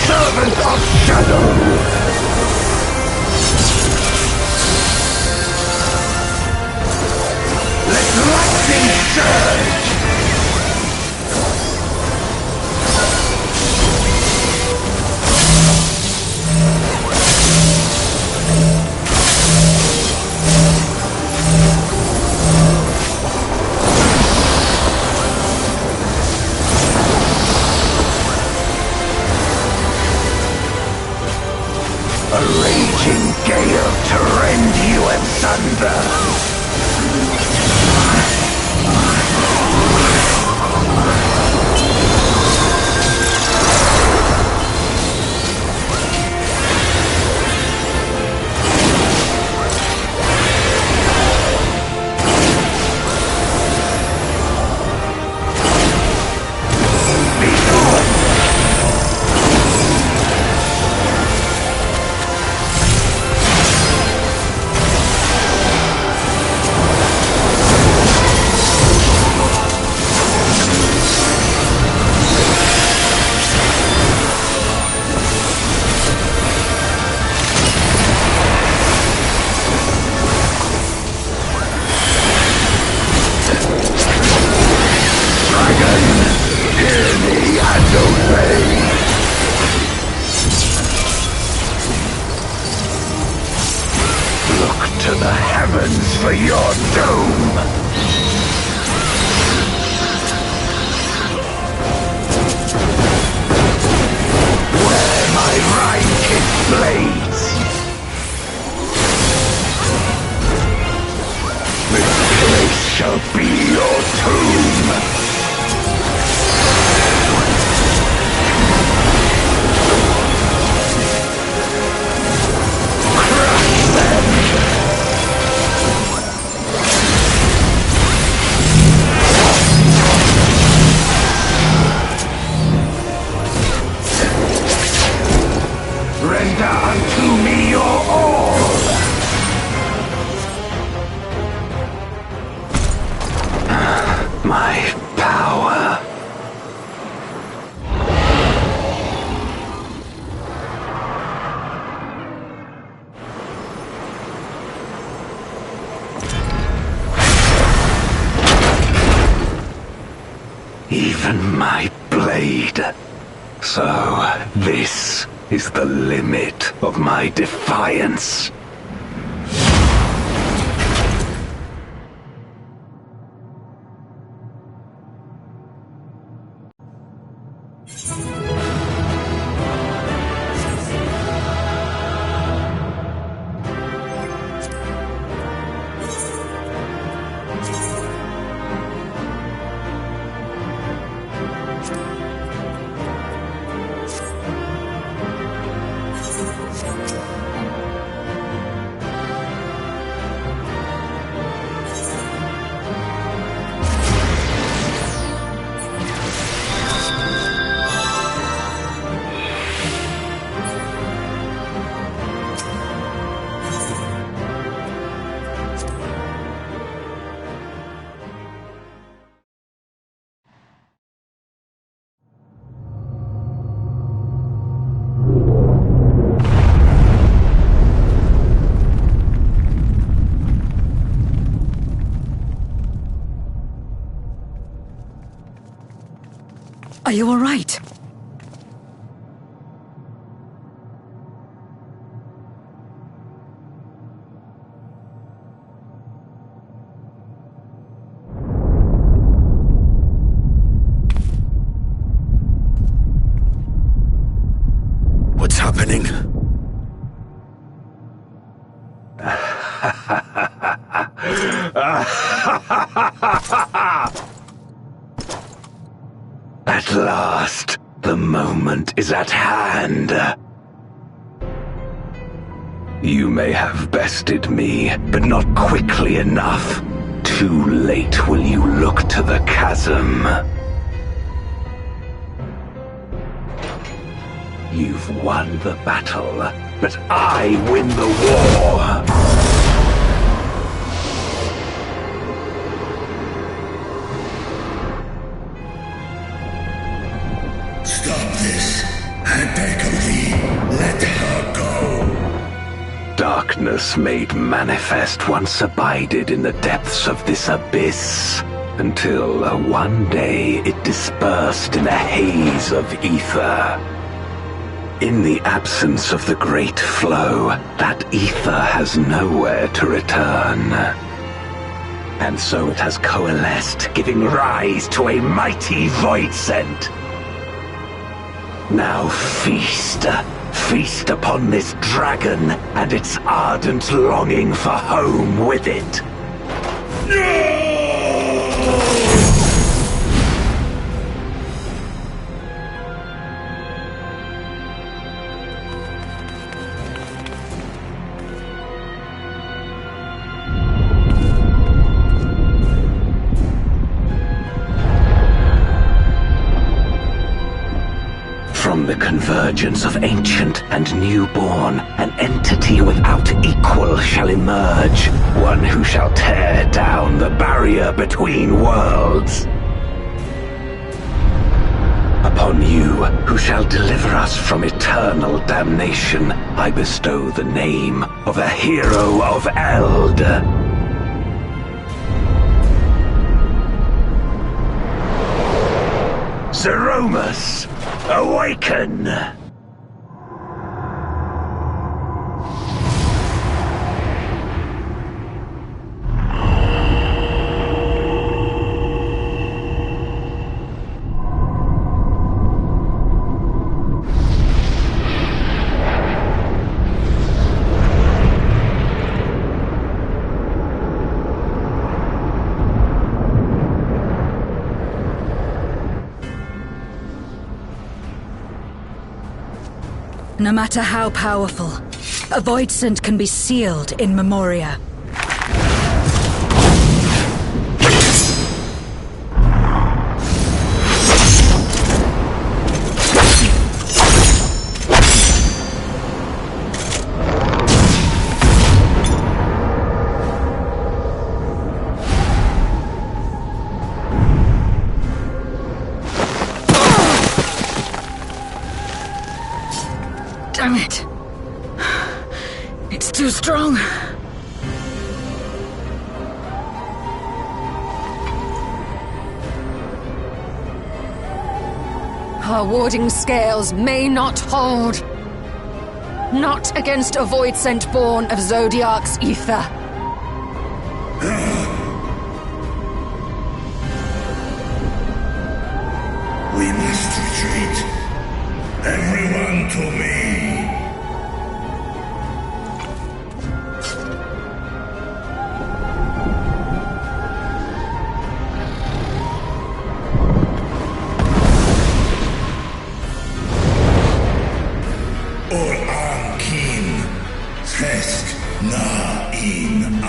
Servant of Shadow! Let lightning surge! A raging gale to rend you asunder! To the heavens for your doom! Where my Rhine-kissed blades! This place shall be your tomb! Render unto me your all! My power. Even my blade. So, this is the limit of my defiance. Are you all right? What's happening? At last, the moment is at hand. You may have bested me, but not quickly enough. Too late will you look to the chasm. You've won the battle, but I win the war! Stop this. I beg of thee, let her go. Darkness made manifest once abided in the depths of this abyss, until one day it dispersed in a haze of ether. In the absence of the great flow, that ether has nowhere to return. And so it has coalesced, giving rise to a mighty voidsent. Now feast. Feast upon this dragon and its ardent longing for home with it. From the convergence of ancient and newborn, an entity without equal shall emerge, one who shall tear down the barrier between worlds. Upon you, who shall deliver us from eternal damnation, I bestow the name of a hero of Eld. Zeromus, awaken! No matter how powerful, a voidsent can be sealed in Memoria. Damn it. It's too strong. Our warding scales may not hold. Not against a voidsent born of Zodiark's ether. We must retreat. Everyone to me. Test na in an.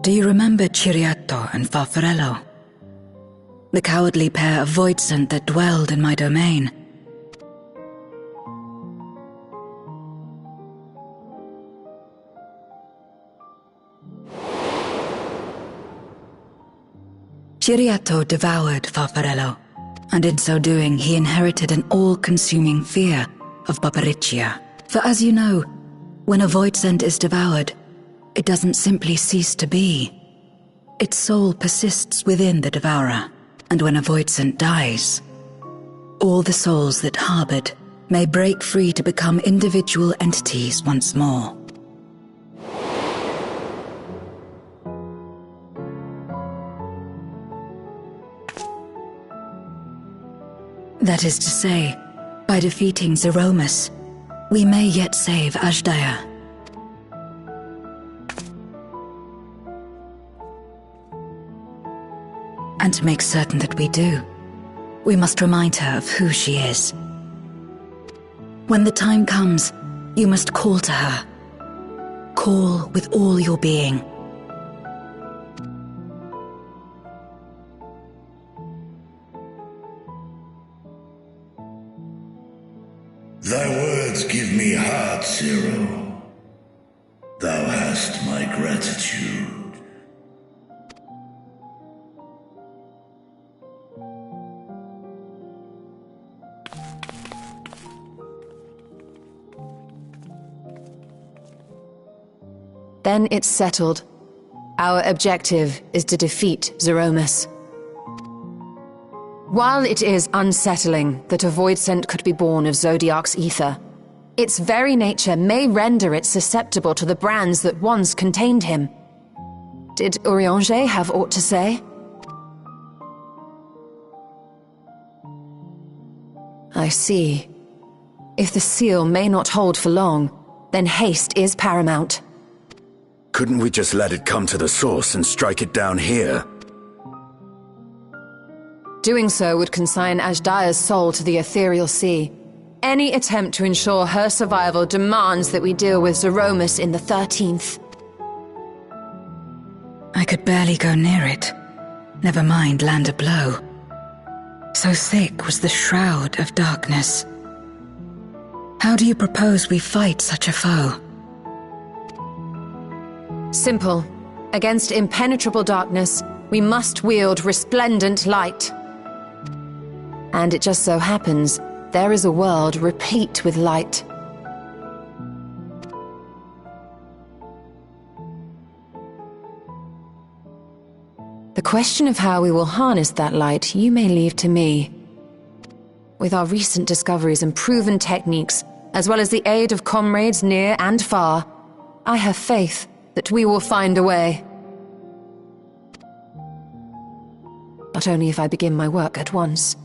Do you remember Ciriato and Farfarello? The cowardly pair of voidsent that dwelled in my domain? Ciriato devoured Farfarello, and in so doing he inherited an all-consuming fear of Barbariccia. For as you know, when a voidsent is devoured, it doesn't simply cease to be. Its soul persists within the devourer, and when a voidsent dies, all the souls that harbored may break free to become individual entities once more. That is to say, by defeating Zeromus, we may yet save Azdaja. And to make certain that we do, we must remind her of who she is. When the time comes, you must call to her. Call with all your being. Thy words give me heart, Zero. Thou hast my gratitude. Then it's settled. Our objective is to defeat Zeromus. While it is unsettling that a voidsent could be born of Zodiark's ether, its very nature may render it susceptible to the brands that once contained him. Did Urianger have aught to say? I see. If the seal may not hold for long, then haste is paramount. Couldn't we just let it come to the source and strike it down here? Doing so would consign Azdaja's soul to the ethereal sea. Any attempt to ensure her survival demands that we deal with Zeromus in the 13th. I could barely go near it, never mind land a blow. So thick was the shroud of darkness. How do you propose we fight such a foe? Simple. Against impenetrable darkness, we must wield resplendent light. And it just so happens, there is a world replete with light. The question of how we will harness that light, you may leave to me. With our recent discoveries and proven techniques, as well as the aid of comrades near and far, I have faith that we will find a way. But only if I begin my work at once.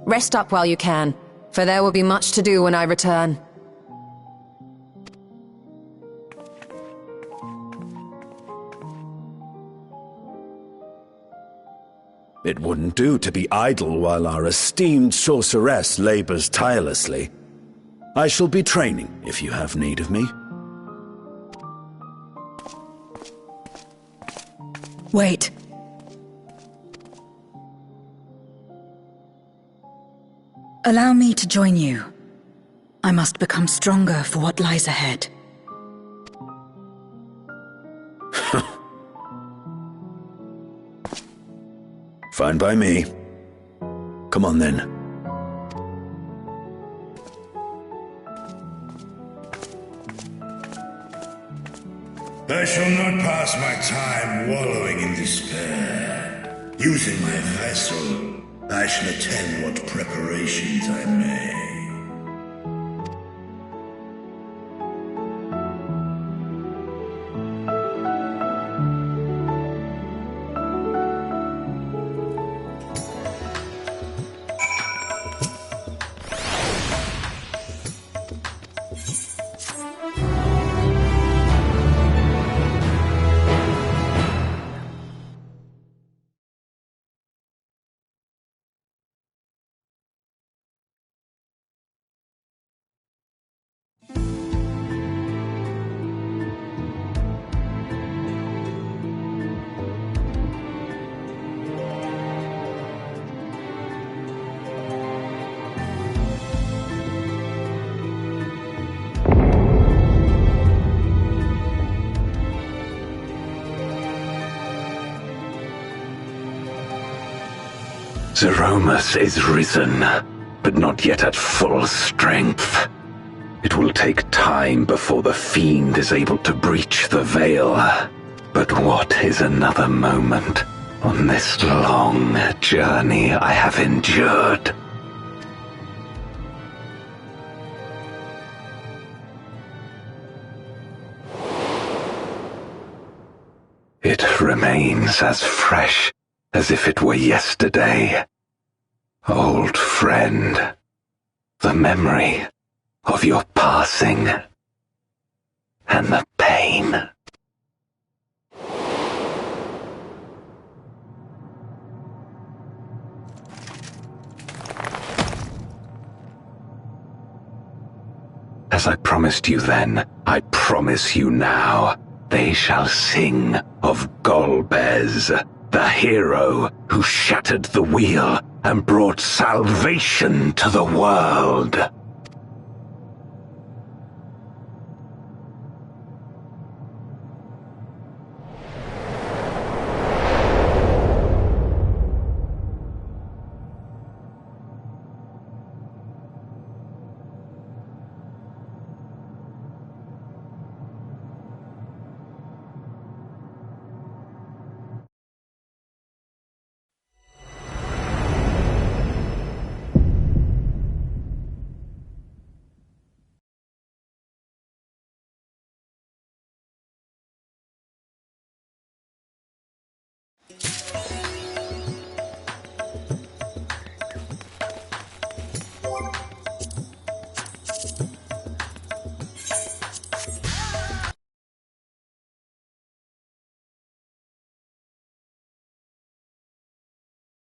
Rest up while you can, for there will be much to do when I return. It wouldn't do to be idle while our esteemed sorceress labors tirelessly. I shall be training if you have need of me. Wait. Allow me to join you. I must become stronger for what lies ahead. Fine by me. Come on then. I shall not pass my time wallowing in despair. Using my vessel, I shall attend what preparations I may. Zeromus is risen, but not yet at full strength. It will take time before the fiend is able to breach the veil. But what is another moment on this long journey I have endured? It remains as fresh as if it were yesterday. Old friend, the memory of your passing and the pain. As I promised you then, I promise you now, they shall sing of Golbez, the hero who shattered the wheel and brought salvation to the world.